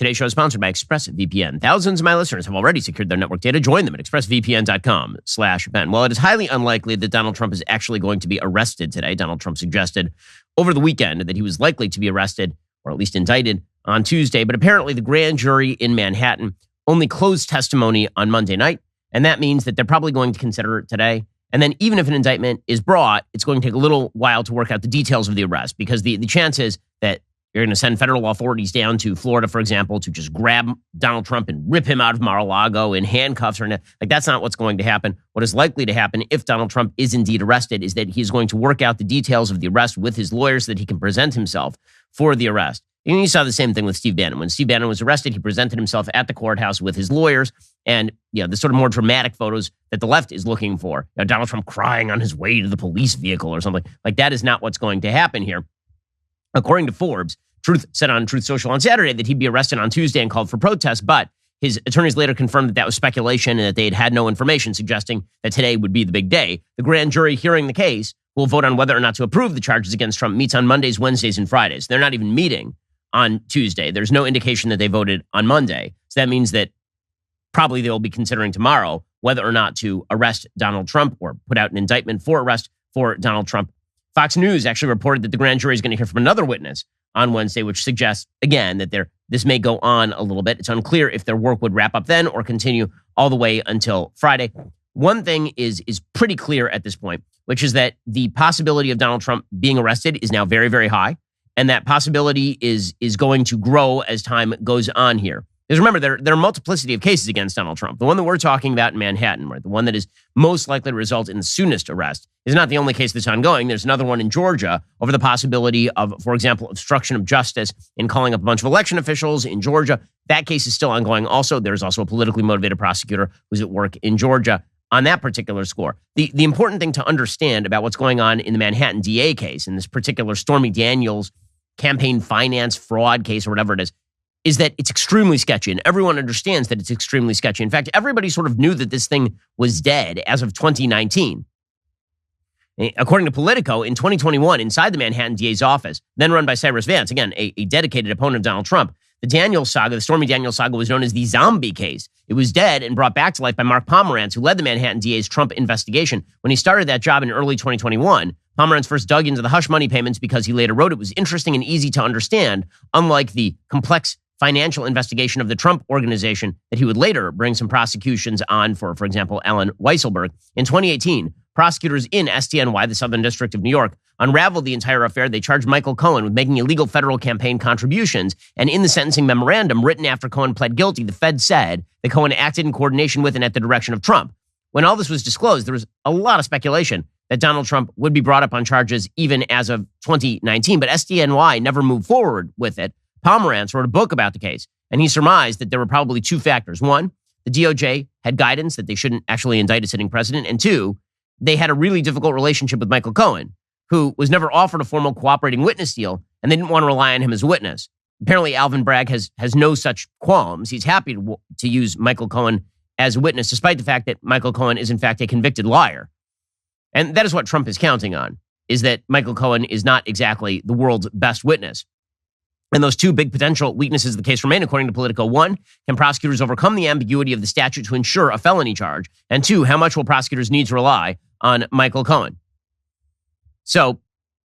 Today's show is sponsored by ExpressVPN. Thousands of my listeners have already secured their network data. Join them at expressvpn.com/Ben. Well, it is highly unlikely that Donald Trump is actually going to be arrested today. Donald Trump suggested over the weekend that he was likely to be arrested, or at least indicted, on Tuesday. But apparently the grand jury in Manhattan only closed testimony on Monday night. And that means that they're probably going to consider it today. And then even if an indictment is brought, it's going to take a little while to work out the details of the arrest, because the chance is that you're going to send federal authorities down to Florida, for example, to just grab Donald Trump and rip him out of Mar-a-Lago in handcuffs. That's not what's going to happen. What is likely to happen if Donald Trump is indeed arrested is that he's going to work out the details of the arrest with his lawyers so that he can present himself for the arrest. And you saw the same thing with Steve Bannon. When Steve Bannon was arrested, he presented himself at the courthouse with his lawyers. And the sort of more dramatic photos that the left is looking for, Donald Trump crying on his way to the police vehicle or something, like that is not what's going to happen here. According to Forbes, Truth said on Truth Social on Saturday that he'd be arrested on Tuesday and called for protests, but his attorneys later confirmed that that was speculation and that they had no information suggesting that today would be the big day. The grand jury hearing the case will vote on whether or not to approve the charges against Trump meets on Mondays, Wednesdays, and Fridays. They're not even meeting on Tuesday. There's no indication that they voted on Monday. So that means that probably they'll be considering tomorrow whether or not to arrest Donald Trump or put out an indictment for arrest for Donald Trump. Fox News actually reported that the grand jury is going to hear from another witness on Wednesday, which suggests, again, that this may go on a little bit. It's unclear if their work would wrap up then or continue all the way until Friday. One thing is pretty clear at this point, which is that the possibility of Donald Trump being arrested is now very, very high. And that possibility is going to grow as time goes on here. Because remember, there are a multiplicity of cases against Donald Trump. The one that we're talking about in Manhattan, right, the one that is most likely to result in the soonest arrest, is not the only case that's ongoing. There's another one in Georgia over the possibility of, for example, obstruction of justice in calling up a bunch of election officials in Georgia. That case is still ongoing also. There's also a politically motivated prosecutor who's at work in Georgia on that particular score. The important thing to understand about what's going on in the Manhattan DA case, in this particular Stormy Daniels campaign finance fraud case or whatever it is that it's extremely sketchy. And everyone understands that it's extremely sketchy. In fact, everybody sort of knew that this thing was dead as of 2019. According to Politico, in 2021, inside the Manhattan DA's office, then run by Cyrus Vance, again, a dedicated opponent of Donald Trump, the Stormy Daniels saga was known as the zombie case. It was dead and brought back to life by Mark Pomerantz, who led the Manhattan DA's Trump investigation. When he started that job in early 2021, Pomerantz first dug into the hush money payments because he later wrote it was interesting and easy to understand, unlike the complex financial investigation of the Trump organization that he would later bring some prosecutions on for example, Alan Weisselberg. In 2018, prosecutors in SDNY, the Southern District of New York, unraveled the entire affair. They charged Michael Cohen with making illegal federal campaign contributions. And in the sentencing memorandum written after Cohen pled guilty, the Fed said that Cohen acted in coordination with and at the direction of Trump. When all this was disclosed, there was a lot of speculation that Donald Trump would be brought up on charges even as of 2019, but SDNY never moved forward with it. Pomerantz wrote a book about the case, and he surmised that there were probably two factors. One, the DOJ had guidance that they shouldn't actually indict a sitting president. And two, they had a really difficult relationship with Michael Cohen, who was never offered a formal cooperating witness deal, and they didn't want to rely on him as a witness. Apparently, Alvin Bragg has no such qualms. He's happy to use Michael Cohen as a witness, despite the fact that Michael Cohen is, in fact, a convicted liar. And that is what Trump is counting on, is that Michael Cohen is not exactly the world's best witness. And those two big potential weaknesses of the case remain, according to Politico. One, can prosecutors overcome the ambiguity of the statute to ensure a felony charge? And two, how much will prosecutors need to rely on Michael Cohen? So,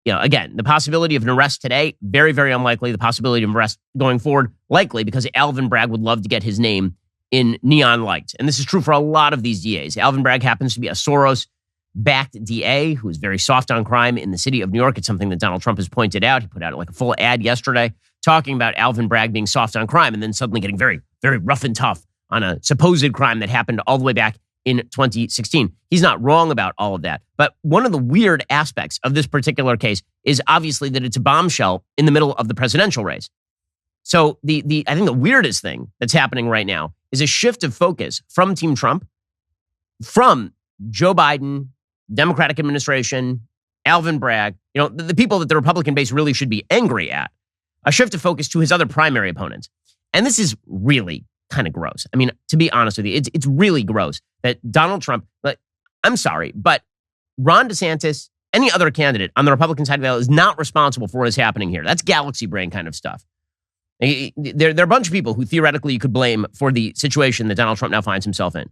again, the possibility of an arrest today, very, very unlikely. The possibility of an arrest going forward, likely, because Alvin Bragg would love to get his name in neon lights. And this is true for a lot of these DAs. Alvin Bragg happens to be a Soros-backed DA who is very soft on crime in the city of New York. It's something that Donald Trump has pointed out. He put out like a full ad yesterday talking about Alvin Bragg being soft on crime and then suddenly getting very, very rough and tough on a supposed crime that happened all the way back in 2016. He's not wrong about all of that. But one of the weird aspects of this particular case is obviously that it's a bombshell in the middle of the presidential race. So I think the weirdest thing that's happening right now is a shift of focus from Team Trump, from Joe Biden, Democratic administration, Alvin Bragg, the people that the Republican base really should be angry at, a shift of focus to his other primary opponents. And this is really kind of gross. I mean, to be honest with you, it's really gross that Donald Trump, I'm sorry, but Ron DeSantis, any other candidate on the Republican side of the aisle is not responsible for what is happening here. That's galaxy brain kind of stuff. There are a bunch of people who theoretically you could blame for the situation that Donald Trump now finds himself in.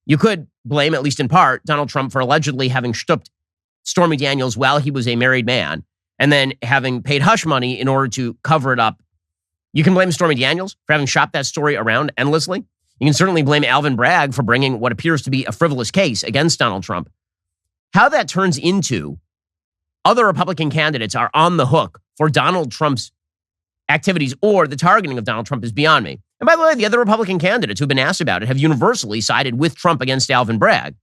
You could blame, at least in part, Donald Trump for allegedly having stooped Stormy Daniels while he was a married man and then having paid hush money in order to cover it up. You can blame Stormy Daniels for having shopped that story around endlessly. You can certainly blame Alvin Bragg for bringing what appears to be a frivolous case against Donald Trump. How that turns into other Republican candidates are on the hook for Donald Trump's activities or the targeting of Donald Trump is beyond me. And by the way, the other Republican candidates who've been asked about it have universally sided with Trump against Alvin Bragg.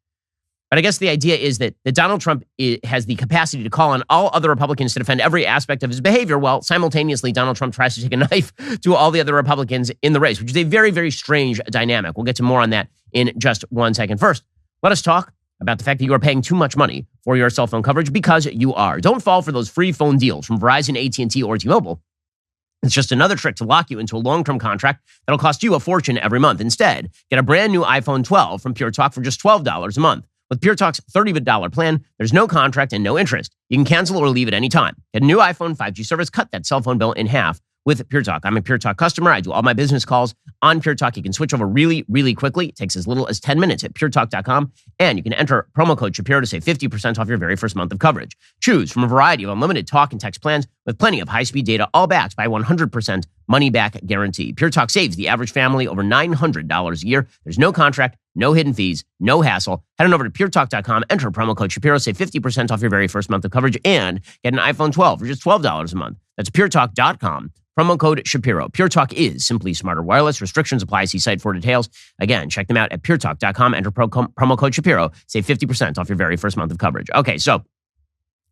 But I guess the idea is that Donald Trump has the capacity to call on all other Republicans to defend every aspect of his behavior, while simultaneously Donald Trump tries to take a knife to all the other Republicans in the race, which is a very, very strange dynamic. We'll get to more on that in just 1 second. First, let us talk about the fact that you are paying too much money for your cell phone coverage, because you are. Don't fall for those free phone deals from Verizon, AT&T, or T-Mobile. It's just another trick to lock you into a long-term contract that'll cost you a fortune every month. Instead, get a brand new iPhone 12 from Pure Talk for just $12 a month. With Pure Talk's $30 plan, there's no contract and no interest. You can cancel or leave at any time. Get a new iPhone 5G service, cut that cell phone bill in half with Pure Talk. I'm a Pure Talk customer. I do all my business calls on Pure Talk. You can switch over really, really quickly. It takes as little as 10 minutes at puretalk.com. And you can enter promo code Shapiro to save 50% off your very first month of coverage. Choose from a variety of unlimited talk and text plans with plenty of high-speed data, all backed by 100% money-back guarantee. Pure Talk saves the average family over $900 a year. There's no contract, no hidden fees, no hassle. Head on over to puretalk.com, enter promo code Shapiro, save 50% off your very first month of coverage, and get an iPhone 12 for just $12 a month. That's puretalk.com. Promo code Shapiro. Pure Talk is simply smarter wireless. Restrictions apply. See site for details. Again, check them out at puretalk.com. Enter promo code Shapiro. Save 50% off your very first month of coverage. Okay, so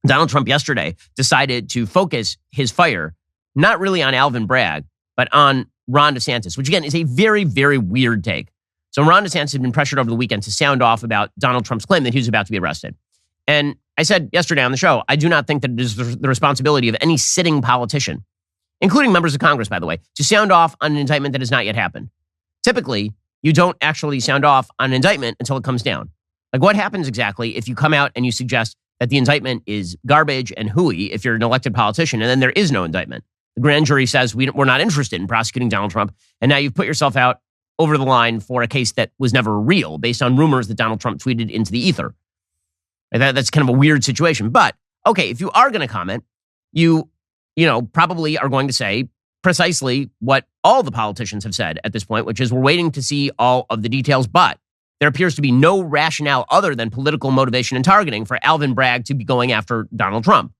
Donald Trump yesterday decided to focus his fire not really on Alvin Bragg, but on Ron DeSantis, which again is a very, very weird take. So Ron DeSantis had been pressured over the weekend to sound off about Donald Trump's claim that he was about to be arrested. And I said yesterday on the show, I do not think that it is the responsibility of any sitting politician, including members of Congress, by the way, to sound off on an indictment that has not yet happened. Typically, you don't actually sound off on an indictment until it comes down. Like, what happens exactly if you come out and you suggest that the indictment is garbage and hooey if you're an elected politician, and then there is no indictment? The grand jury says we're not interested in prosecuting Donald Trump, and now you've put yourself out over the line for a case that was never real based on rumors that Donald Trump tweeted into the ether. That's kind of a weird situation. But, okay, if you are going to comment, you probably are going to say precisely what all the politicians have said at this point, which is we're waiting to see all of the details, but there appears to be no rationale other than political motivation and targeting for Alvin Bragg to be going after Donald Trump.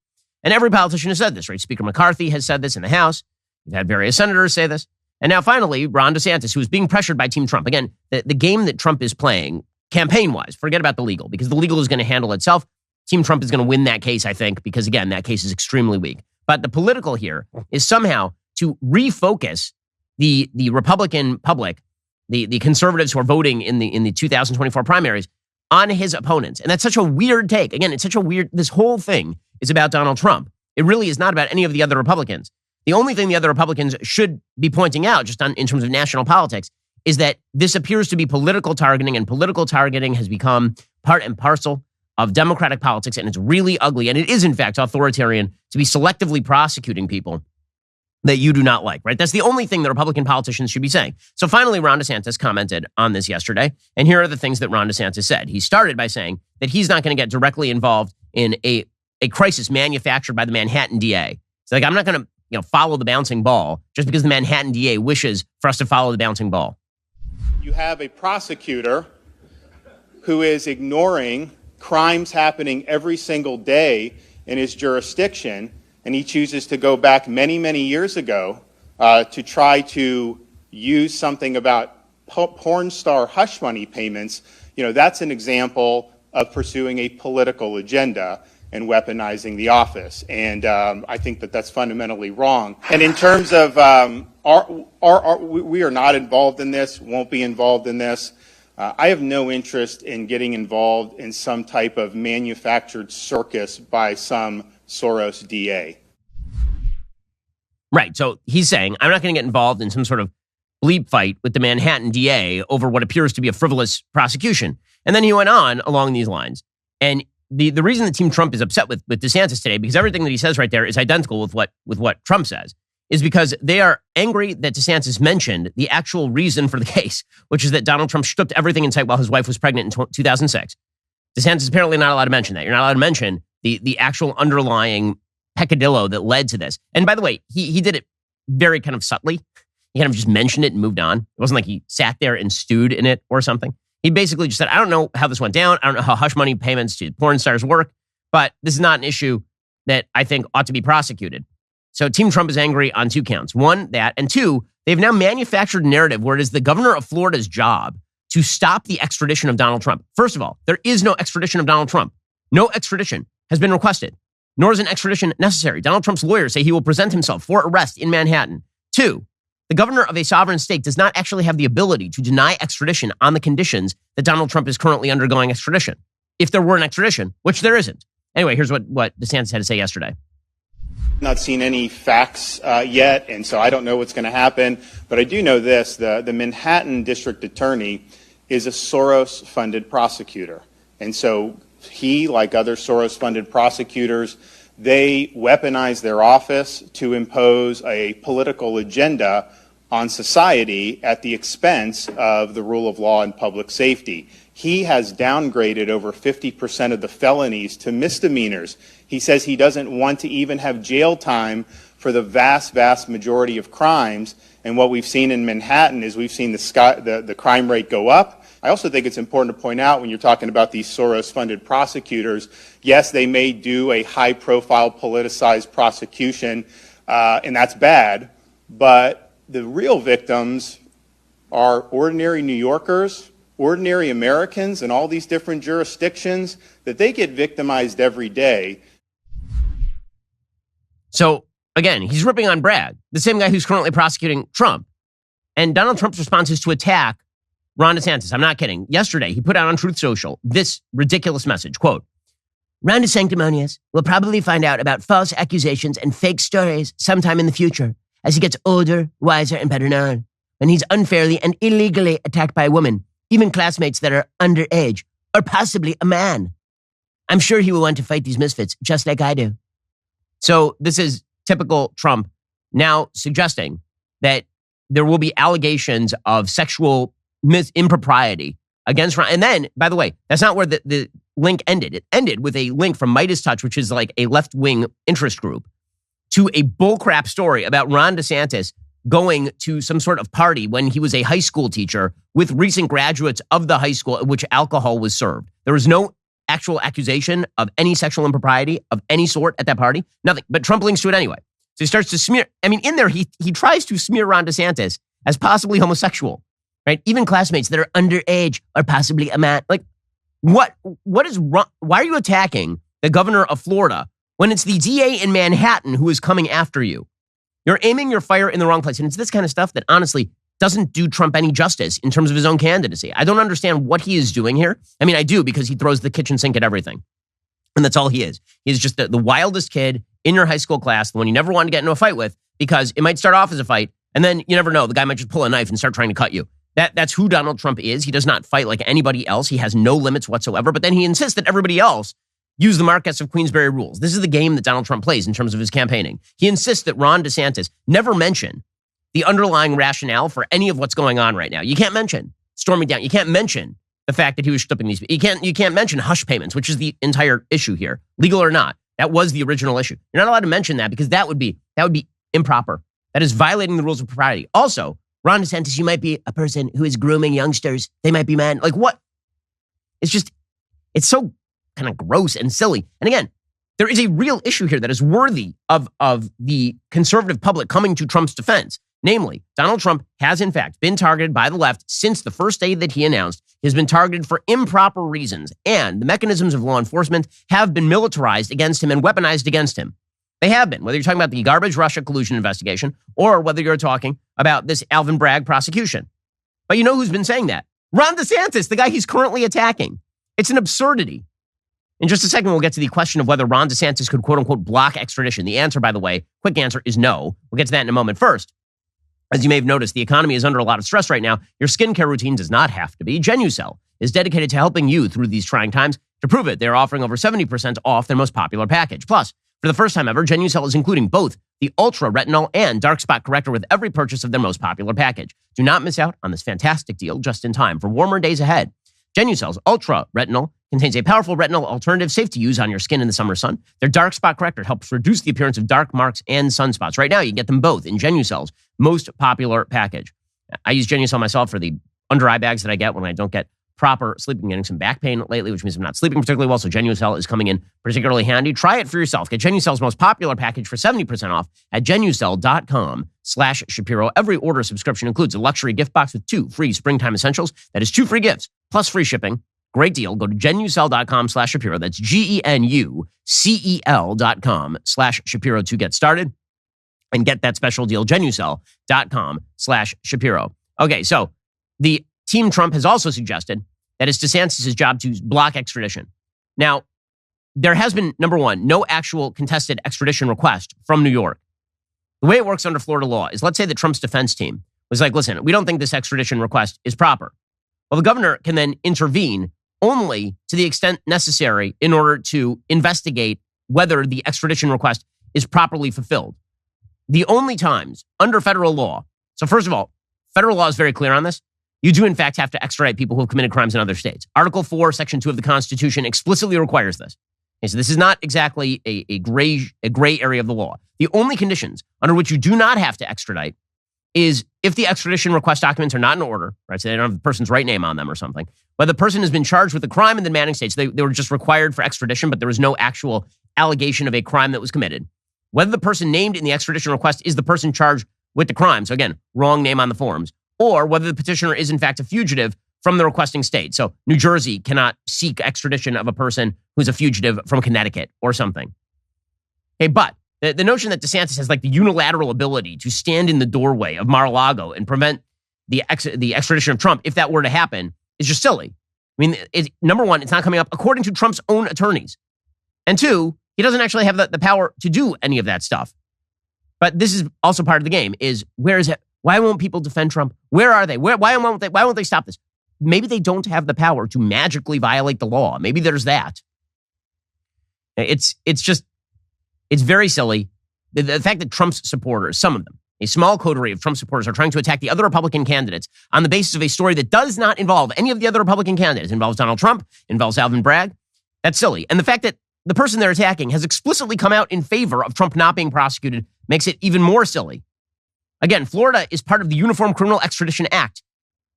And every politician has said this, right? Speaker McCarthy has said this in the House. We've had various senators say this. And now finally, Ron DeSantis, who is being pressured by Team Trump. Again, the game that Trump is playing campaign-wise, forget about the legal, because the legal is going to handle itself. Team Trump is going to win that case, I think, because, again, that case is extremely weak. But the political here is somehow to refocus the Republican public, the conservatives who are voting in the 2024 primaries, on his opponents. And that's such a weird take. Again, it's such a weird, this whole thing is about Donald Trump. It really is not about any of the other Republicans. The only thing the other Republicans should be pointing out, just in terms of national politics, is that this appears to be political targeting, and political targeting has become part and parcel of Democratic politics, and it's really ugly. And it is, in fact, authoritarian to be selectively prosecuting people that you do not like, right? That's the only thing that Republican politicians should be saying. So finally, Ron DeSantis commented on this yesterday, and here are the things that Ron DeSantis said. He started by saying that he's not going to get directly involved in a crisis manufactured by the Manhattan DA. It's like, I'm not going to follow the bouncing ball just because the Manhattan DA wishes for us to follow the bouncing ball. You have a prosecutor who is ignoring crimes happening every single day in his jurisdiction, and he chooses to go back many, many years ago to try to use something about porn star hush money payments. That's an example of pursuing a political agenda and weaponizing the office. And I think that that's fundamentally wrong. And in terms of we are not involved in this, won't be involved in this. I have no interest in getting involved in some type of manufactured circus by some Soros DA. Right. So he's saying, I'm not going to get involved in some sort of bleep fight with the Manhattan DA over what appears to be a frivolous prosecution. And then he went on along these lines. And the reason that Team Trump is upset with DeSantis today, because everything that he says right there is identical with what Trump says. is because they are angry that DeSantis mentioned the actual reason for the case, which is that Donald Trump stripped everything in sight while his wife was pregnant in 2006. DeSantis is apparently not allowed to mention that. You're not allowed to mention the actual underlying peccadillo that led to this. And by the way, he did it very kind of subtly. He kind of just mentioned it and moved on. It wasn't like he sat there and stewed in it or something. He basically just said, I don't know how this went down. I don't know how hush money payments to porn stars work, but this is not an issue that I think ought to be prosecuted. So Team Trump is angry on 2 counts. 1, that, and 2, they've now manufactured a narrative where it is the governor of Florida's job to stop the extradition of Donald Trump. First of all, there is no extradition of Donald Trump. No extradition has been requested, nor is an extradition necessary. Donald Trump's lawyers say he will present himself for arrest in Manhattan. 2, the governor of a sovereign state does not actually have the ability to deny extradition on the conditions that Donald Trump is currently undergoing extradition. If there were an extradition, which there isn't. Anyway, here's what DeSantis had to say yesterday. Not seen any facts yet, and so I don't know what's going to happen. But I do know this, the Manhattan district attorney is a Soros-funded prosecutor. And so he, like other Soros-funded prosecutors, they weaponize their office to impose a political agenda on society at the expense of the rule of law and public safety. He has downgraded over 50% of the felonies to misdemeanors. He says he doesn't want to even have jail time for the vast, vast majority of crimes. And what we've seen in Manhattan is we've seen the crime rate go up. I also think it's important to point out when you're talking about these Soros-funded prosecutors, yes, they may do a high-profile politicized prosecution, and that's bad, but the real victims are ordinary New Yorkers, ordinary Americans in all these different jurisdictions, that they get victimized every day. So, again, he's ripping on Bragg, the same guy who's currently prosecuting Trump. And Donald Trump's response is to attack Ron DeSantis. I'm not kidding. Yesterday, he put out on Truth Social this ridiculous message, quote, Ron DeSanctimonious will probably find out about false accusations and fake stories sometime in the future as he gets older, wiser, and better known. When he's unfairly and illegally attacked by a woman, even classmates that are underage, or possibly a man. I'm sure he will want to fight these misfits just like I do. So this is typical Trump now suggesting that there will be allegations of sexual impropriety against Ron. And then, by the way, that's not where the link ended. It ended with a link from Midas Touch, which is like a left-wing interest group, to a bullcrap story about Ron DeSantis going to some sort of party when he was a high school teacher with recent graduates of the high school at which alcohol was served. There was no actual accusation of any sexual impropriety of any sort at that party. Nothing. But Trump links to it anyway. So he starts to smear. I mean, in there, he tries to smear Ron DeSantis as possibly homosexual, right? Even classmates that are underage or possibly a man. Like, what is wrong? Why are you attacking the governor of Florida when it's the DA in Manhattan who is coming after you? You're aiming your fire in the wrong place. And it's this kind of stuff that honestly doesn't do Trump any justice in terms of his own candidacy. I don't understand what he is doing here. I mean, I do, because he throws the kitchen sink at everything. And that's all he is. He's just the wildest kid in your high school class, the one you never wanted to get into a fight with, because it might start off as a fight, and then you never know. The guy might just pull a knife and start trying to cut you. That's who Donald Trump is. He does not fight like anybody else. He has no limits whatsoever. But then he insists that everybody else use the Marquess of Queensberry rules. This is the game that Donald Trump plays in terms of his campaigning. He insists that Ron DeSantis never mention the underlying rationale for any of what's going on right now. You can't mention storming down. You can't mention the fact that he was stripping these. You can't mention hush payments, which is the entire issue here, legal or not. That was the original issue. You're not allowed to mention that because that would be improper. That is violating the rules of propriety. Also, Ron DeSantis, you might be a person who is grooming youngsters. They might be men. Like what? It's so kind of gross and silly. And again, there is a real issue here that is worthy of the conservative public coming to Trump's defense. Namely, Donald Trump has in fact been targeted by the left since the first day that he announced. He has been targeted for improper reasons, and the mechanisms of law enforcement have been militarized against him and weaponized against him. They have been, whether you're talking about the garbage Russia collusion investigation or whether you're talking about this Alvin Bragg prosecution. But you know who's been saying that? Ron DeSantis, the guy he's currently attacking. It's an absurdity. In just a second, we'll get to the question of whether Ron DeSantis could, quote unquote, block extradition. The answer, by the way, quick answer is no. We'll get to that in a moment. First, as you may have noticed, the economy is under a lot of stress right now. Your skincare routine does not have to be. Genucel is dedicated to helping you through these trying times. To prove it, they're offering over 70% off their most popular package. Plus, for the first time ever, Genucel is including both the Ultra Retinol and Dark Spot Corrector with every purchase of their most popular package. Do not miss out on this fantastic deal just in time for warmer days ahead. Genucel's Ultra Retinol contains a powerful retinol alternative safe to use on your skin in the summer sun. Their Dark Spot Corrector helps reduce the appearance of dark marks and sunspots. Right now, you get them both in Genucel's most popular package. I use Genucel myself for the under eye bags that I get when I don't get proper sleep. I'm getting some back pain lately, which means I'm not sleeping particularly well, so Genucel is coming in particularly handy. Try it for yourself. Get Genucel's most popular package for 70% off at Genucel.com/Shapiro. Every order subscription includes a luxury gift box with 2 free springtime essentials. That is 2 free gifts plus free shipping. Great deal. Go to Genucel.com/Shapiro. That's GENUCEL.com/Shapiro to get started and get that special deal. Genucel.com/Shapiro. Okay, so the Team Trump has also suggested that it's DeSantis' job to block extradition. Now, there has been, number one, no actual contested extradition request from New York. The way it works under Florida law is, let's say that Trump's defense team was like, listen, we don't think this extradition request is proper. Well, the governor can then intervene only to the extent necessary in order to investigate whether the extradition request is properly fulfilled. The only times under federal law, so first of all, federal law is very clear on this. You do, in fact, have to extradite people who have committed crimes in other states. Article 4, Section 2 of the Constitution explicitly requires this. Okay, so this is not exactly a gray area of the law. The only conditions under which you do not have to extradite is if the extradition request documents are not in order, right? So they don't have the person's right name on them or something. But the person has been charged with a crime in the demanding states. They were just required for extradition, but there was no actual allegation of a crime that was committed. Whether the person named in the extradition request is the person charged with the crime. So again, wrong name on the forms. Or whether the petitioner is in fact a fugitive from the requesting state. So New Jersey cannot seek extradition of a person who's a fugitive from Connecticut or something. Okay, but the notion that DeSantis has like the unilateral ability to stand in the doorway of Mar-a-Lago and prevent the extradition of Trump, if that were to happen, is just silly. I mean, number one, it's not coming up according to Trump's own attorneys. And two, he doesn't actually have the power to do any of that stuff. But this is also part of the game, is where is it? Why won't people defend Trump? Where are they? Why won't they stop this? Maybe they don't have the power to magically violate the law. Maybe there's that. It's very silly. The fact that Trump's supporters, some of them, a small coterie of Trump supporters, are trying to attack the other Republican candidates on the basis of a story that does not involve any of the other Republican candidates. It involves Donald Trump, involves Alvin Bragg. That's silly. And the fact that the person they're attacking has explicitly come out in favor of Trump not being prosecuted makes it even more silly. Again, Florida is part of the Uniform Criminal Extradition Act.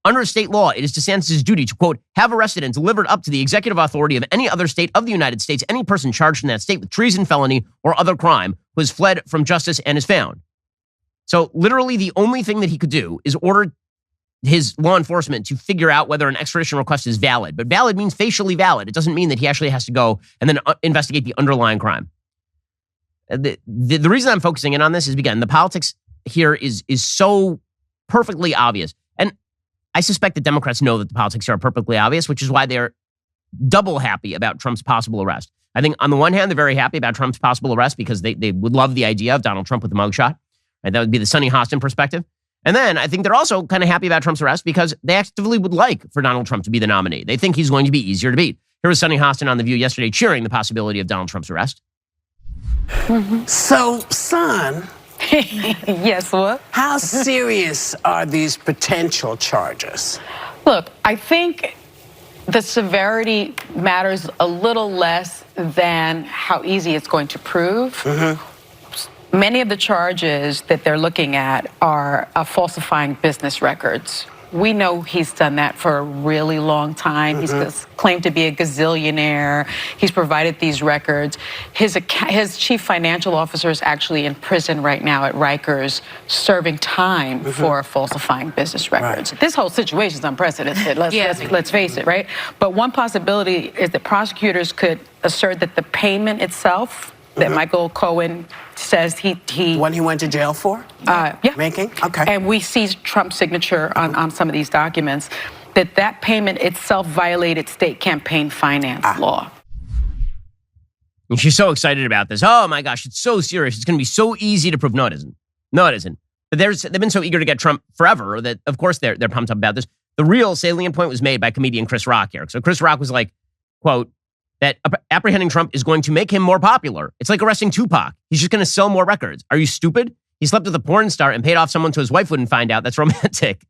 Under state law, it is DeSantis' duty to, quote, have arrested and delivered up to the executive authority of any other state of the United States any person charged in that state with treason, felony, or other crime who has fled from justice and is found. So literally the only thing that he could do is order his law enforcement to figure out whether an extradition request is valid. But valid means facially valid. It doesn't mean that he actually has to go and then investigate the underlying crime. The reason I'm focusing in on this is, again, the politics here is so perfectly obvious. And I suspect that Democrats know that the politics are perfectly obvious, which is why they're double happy about Trump's possible arrest. I think on the one hand, they're very happy about Trump's possible arrest because they would love the idea of Donald Trump with the mugshot. Right? That would be the Sonny Hostin perspective. And then I think they're also kind of happy about Trump's arrest because they actively would like for Donald Trump to be the nominee. They think he's going to be easier to beat. Here was Sonny Hostin on The View yesterday cheering the possibility of Donald Trump's arrest. Mm-hmm. So, son... Yes, what? How serious are these potential charges? Look, I think the severity matters a little less than how easy it's going to prove. Mm-hmm. Many of the charges that they're looking at are falsifying business records. We know he's done that for a really long time. Mm-hmm. He's claimed to be a gazillionaire. He's provided these records. His chief financial officer is actually in prison right now at Rikers serving time mm-hmm. for falsifying business records. Right. This whole situation is unprecedented. Let's face it, right? But one possibility is that prosecutors could assert that the payment itself that mm-hmm. Michael Cohen says he when he went to jail for? Yeah. Making? Okay. And we see Trump's signature on some of these documents, that payment itself violated state campaign finance law. And she's so excited about this. Oh my gosh, it's so serious. It's going to be so easy to prove. No, it isn't. No, it isn't. But they've been so eager to get Trump forever that, of course, they're pumped up about this. The real salient point was made by comedian Chris Rock here. So Chris Rock was like, quote, that apprehending Trump is going to make him more popular. It's like arresting Tupac. He's just going to sell more records. Are you stupid? He slept with a porn star and paid off someone so his wife wouldn't find out. That's romantic.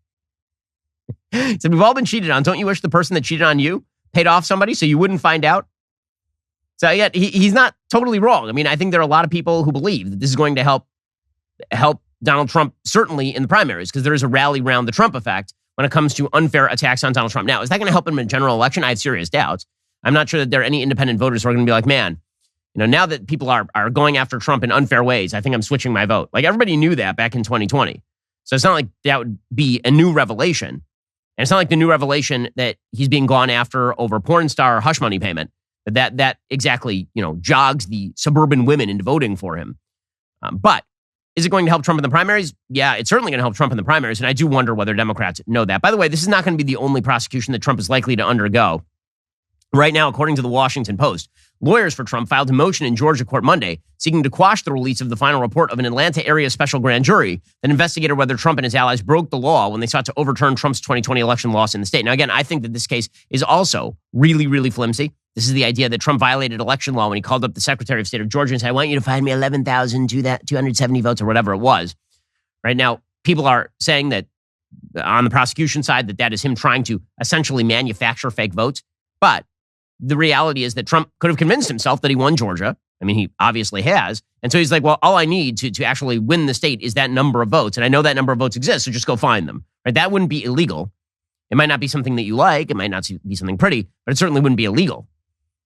So we've all been cheated on. Don't you wish the person that cheated on you paid off somebody so you wouldn't find out? So yet he's not totally wrong. I mean, I think there are a lot of people who believe that this is going to help Donald Trump, certainly in the primaries, because there is a rally around the Trump effect when it comes to unfair attacks on Donald Trump. Now, is that going to help him in a general election? I have serious doubts. I'm not sure that there are any independent voters who are going to be like, man, now that people are going after Trump in unfair ways, I think I'm switching my vote. Like, everybody knew that back in 2020. So it's not like that would be a new revelation. And it's not like the new revelation that he's being gone after over porn star hush money payment, that exactly, jogs the suburban women into voting for him. But is it going to help Trump in the primaries? Yeah, it's certainly going to help Trump in the primaries. And I do wonder whether Democrats know that. By the way, this is not going to be the only prosecution that Trump is likely to undergo. Right now, according to the Washington Post, lawyers for Trump filed a motion in Georgia court Monday seeking to quash the release of the final report of an Atlanta area special grand jury that investigated whether Trump and his allies broke the law when they sought to overturn Trump's 2020 election loss in the state. Now, again, I think that this case is also really, really flimsy. This is the idea that Trump violated election law when he called up the Secretary of State of Georgia and said, I want you to find me 11,270 votes or whatever it was. Right now, people are saying that on the prosecution side, that is him trying to essentially manufacture fake votes. But the reality is that Trump could have convinced himself that he won Georgia. I mean, he obviously has. And so he's like, well, all I need to actually win the state is that number of votes. And I know that number of votes exists, so just go find them. Right? That wouldn't be illegal. It might not be something that you like. It might not be something pretty, but it certainly wouldn't be illegal.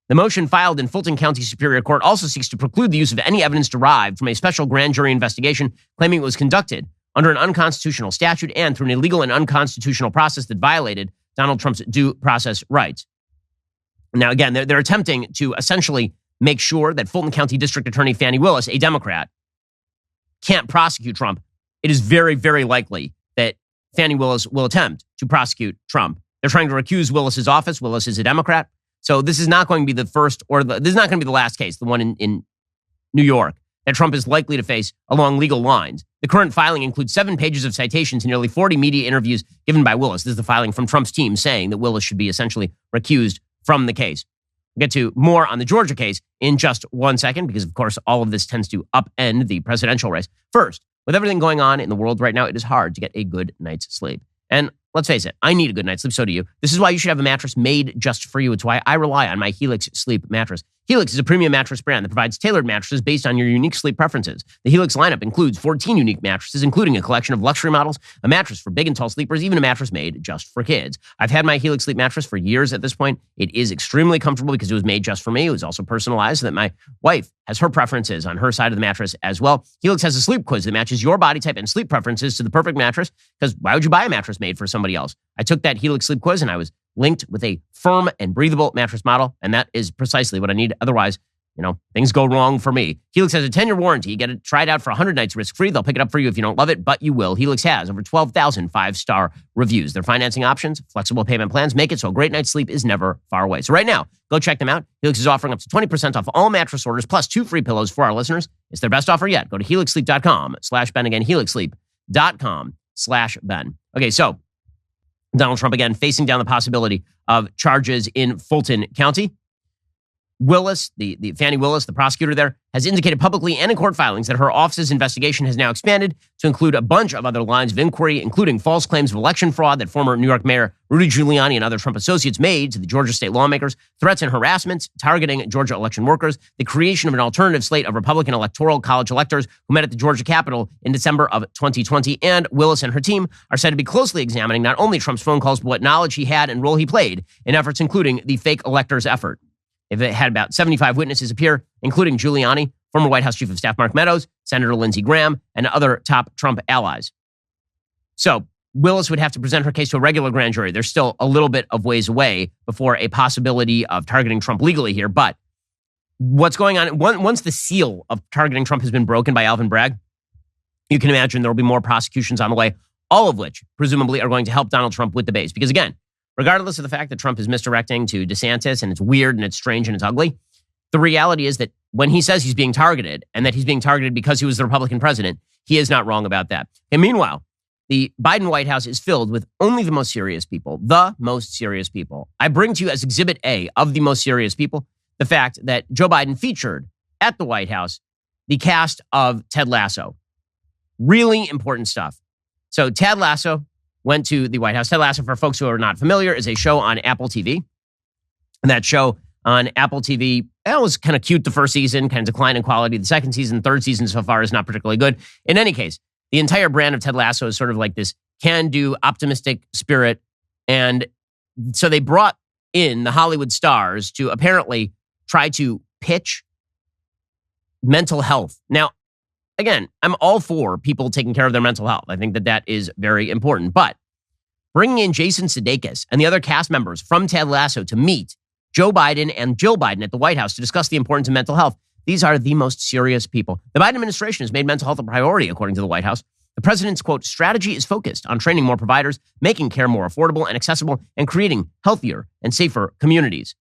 The motion filed in Fulton County Superior Court also seeks to preclude the use of any evidence derived from a special grand jury investigation, claiming it was conducted under an unconstitutional statute and through an illegal and unconstitutional process that violated Donald Trump's due process rights. Now, again, they're attempting to essentially make sure that Fulton County District Attorney Fani Willis, a Democrat, can't prosecute Trump. It is very, very likely that Fani Willis will attempt to prosecute Trump. They're trying to recuse Willis's office. Willis is a Democrat. So this is not going to be the first, this is not going to be the last case, the one in New York, that Trump is likely to face along legal lines. The current filing includes 7 pages of citations and nearly 40 media interviews given by Willis. This is the filing from Trump's team saying that Willis should be essentially recused from the case. We'll get to more on the Georgia case in just one second, because, of course, all of this tends to upend the presidential race. First, with everything going on in the world right now, it is hard to get a good night's sleep. And let's face it, I need a good night's sleep. So do you. This is why you should have a mattress made just for you. It's why I rely on my Helix Sleep mattress. Helix is a premium mattress brand that provides tailored mattresses based on your unique sleep preferences. The Helix lineup includes 14 unique mattresses, including a collection of luxury models, a mattress for big and tall sleepers, even a mattress made just for kids. I've had my Helix Sleep mattress for years at this point. It is extremely comfortable because it was made just for me. It was also personalized so that my wife has her preferences on her side of the mattress as well. Helix has a sleep quiz that matches your body type and sleep preferences to the perfect mattress, because why would you buy a mattress made for somebody else? I took that Helix Sleep quiz and I was linked with a firm and breathable mattress model, and that is precisely what I need. Otherwise, things go wrong for me. Helix has a 10-year warranty. You get it tried out for 100 nights risk-free. They'll pick it up for you if you don't love it, but you will. Helix has over 12,000 5-star reviews. Their financing options, flexible payment plans make it so a great night's sleep is never far away. So right now, go check them out. Helix is offering up to 20% off all mattress orders plus 2 free pillows for our listeners. It's their best offer yet. Go to helixsleep.com/Ben. Again, helixsleep.com/Ben. Okay, so Donald Trump again facing down the possibility of charges in Fulton County. Willis, the Fani Willis, the prosecutor there, has indicated publicly and in court filings that her office's investigation has now expanded to include a bunch of other lines of inquiry, including false claims of election fraud that former New York Mayor Rudy Giuliani and other Trump associates made to the Georgia state lawmakers, threats and harassments targeting Georgia election workers, the creation of an alternative slate of Republican electoral college electors who met at the Georgia Capitol in December of 2020. And Willis and her team are said to be closely examining not only Trump's phone calls, but what knowledge he had and role he played in efforts including the fake electors effort. They've had about 75 witnesses appear, including Giuliani, former White House Chief of Staff Mark Meadows, Senator Lindsey Graham, and other top Trump allies. So Willis would have to present her case to a regular grand jury. There's still a little bit of ways away before a possibility of targeting Trump legally here. But what's going on, once the seal of targeting Trump has been broken by Alvin Bragg, you can imagine there will be more prosecutions on the way, all of which presumably are going to help Donald Trump with the base. Because again, regardless of the fact that Trump is misdirecting to DeSantis and it's weird and it's strange and it's ugly, the reality is that when he says he's being targeted and that he's being targeted because he was the Republican president, he is not wrong about that. And meanwhile, the Biden White House is filled with only the most serious people, I bring to you as Exhibit A of the most serious people, the fact that Joe Biden featured at the White House the cast of Ted Lasso. Really important stuff. So Ted Lasso went to the White House. Ted Lasso, for folks who are not familiar, is a show on Apple TV. And that show on Apple TV, it was kind of cute the first season, kind of decline in quality. The second season, third season so far is not particularly good. In any case, the entire brand of Ted Lasso is sort of like this can-do, optimistic spirit. And so they brought in the Hollywood stars to apparently try to pitch mental health. Now, again, I'm all for people taking care of their mental health. I think that that is very important. But bringing in Jason Sudeikis and the other cast members from Ted Lasso to meet Joe Biden and Jill Biden at the White House to discuss the importance of mental health. These are the most serious people. The Biden administration has made mental health a priority, according to the White House. The president's, quote, strategy is focused on training more providers, making care more affordable and accessible, and creating healthier and safer communities.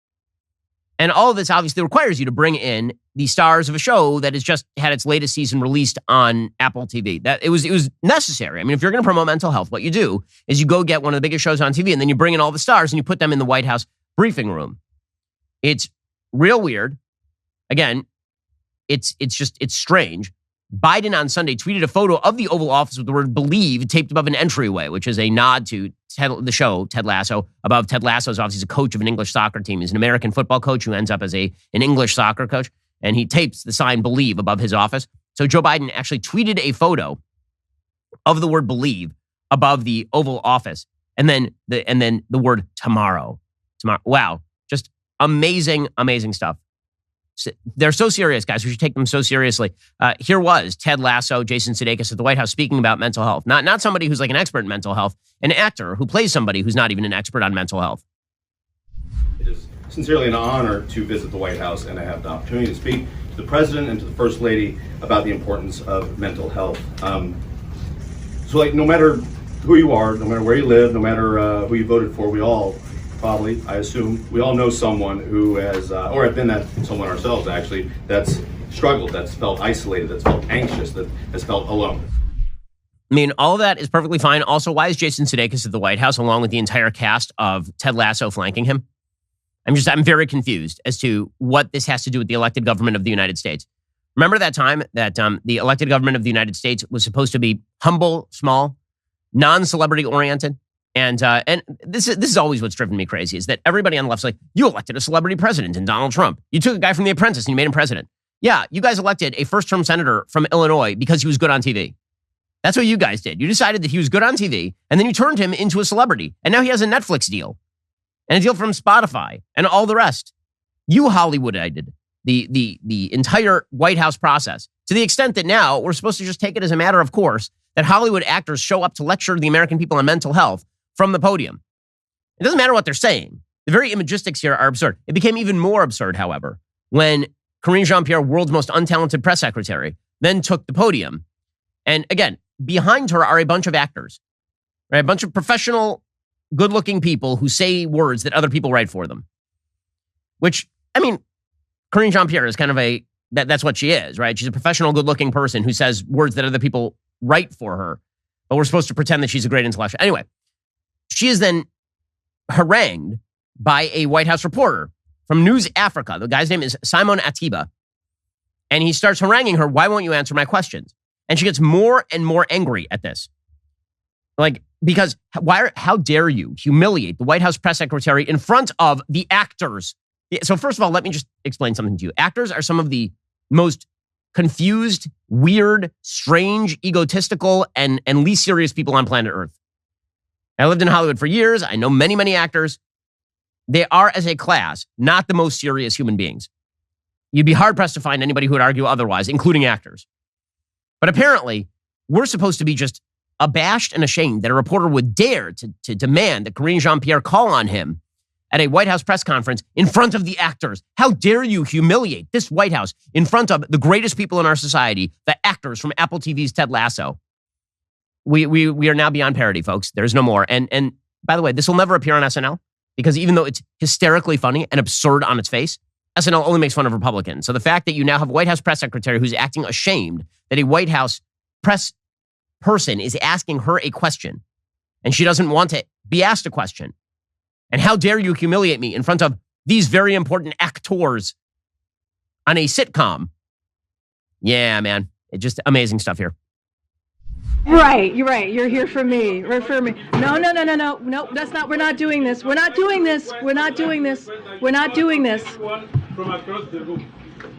And all of this obviously requires you to bring in the stars of a show that has just had its latest season released on Apple TV. That it was necessary. I mean, if you're going to promote mental health, what you do is you go get one of the biggest shows on TV and then you bring in all the stars and you put them in the White House briefing room. It's real weird. Again, it's strange. Biden on Sunday tweeted a photo of the Oval Office with the word "believe" taped above an entryway, which is a nod to the show Ted Lasso. Above Ted Lasso's office, he's a coach of an English soccer team. He's an American football coach who ends up as an English soccer coach, and he tapes the sign "believe" above his office. So Joe Biden actually tweeted a photo of the word "believe" above the Oval Office, and then the word "tomorrow." Wow, just amazing stuff. They're so serious, guys. We should take them so seriously. Here was Ted Lasso, Jason Sudeikis at the White House speaking about mental health. Not somebody who's like an expert in mental health, an actor who plays somebody who's not even an expert on mental health. It is sincerely an honor to visit the White House and to have the opportunity to speak to the President and to the First Lady about the importance of mental health. No matter who you are, no matter where you live, no matter who you voted for, we all probably, I assume, we all know someone who has, or have been that someone ourselves actually, that's struggled, that's felt isolated, that's felt anxious, that has felt alone. I mean, all of that is perfectly fine. Also, why is Jason Sudeikis at the White House along with the entire cast of Ted Lasso flanking him? I'm very confused as to what this has to do with the elected government of the United States. Remember that time that the elected government of the United States was supposed to be humble, small, non-celebrity oriented? And this is always what's driven me crazy, is that everybody on the left's like, you elected a celebrity president in Donald Trump. You took a guy from The Apprentice and you made him president. Yeah, you guys elected a first-term senator from Illinois because he was good on TV. That's what you guys did. You decided that he was good on TV, and then you turned him into a celebrity. And now he has a Netflix deal and a deal from Spotify and all the rest. You Hollywoodized the entire White House process to the extent that now we're supposed to just take it as a matter of course that Hollywood actors show up to lecture the American people on mental health from the podium. It doesn't matter what they're saying. The very imagistics here are absurd. It became even more absurd, however, when Karine Jean-Pierre, world's most untalented press secretary, then took the podium. And again, behind her are a bunch of actors, right? A bunch of professional, good-looking people who say words that other people write for them. Which, I mean, Karine Jean-Pierre is kind of that's what she is, right? She's a professional, good-looking person who says words that other people write for her. But we're supposed to pretend that she's a great intellectual. Anyway, she is then harangued by a White House reporter from News Africa. The guy's name is Simon Atiba. And he starts haranguing her, why won't you answer my questions? And she gets more and more angry at this. Because how dare you humiliate the White House press secretary in front of the actors? So first of all, let me just explain something to you. Actors are some of the most confused, weird, strange, egotistical, and least serious people on planet Earth. I lived in Hollywood for years. I know many, many actors. They are, as a class, not the most serious human beings. You'd be hard-pressed to find anybody who would argue otherwise, including actors. But apparently, we're supposed to be just abashed and ashamed that a reporter would dare to demand that Karine Jean-Pierre call on him at a White House press conference in front of the actors. How dare you humiliate this White House in front of the greatest people in our society, the actors from Apple TV's Ted Lasso? We are now beyond parody, folks. There's no more. And by the way, this will never appear on SNL because even though it's hysterically funny and absurd on its face, SNL only makes fun of Republicans. So the fact that you now have a White House press secretary who's acting ashamed that a White House press person is asking her a question and she doesn't want to be asked a question. And how dare you humiliate me in front of these very important actors on a sitcom. Yeah, man. It's just amazing stuff here. Right, you're right. You're here for me. Refer me. No. No, that's not. We're not doing this. We're not doing this. We're not doing this. We're not doing this. From across the room.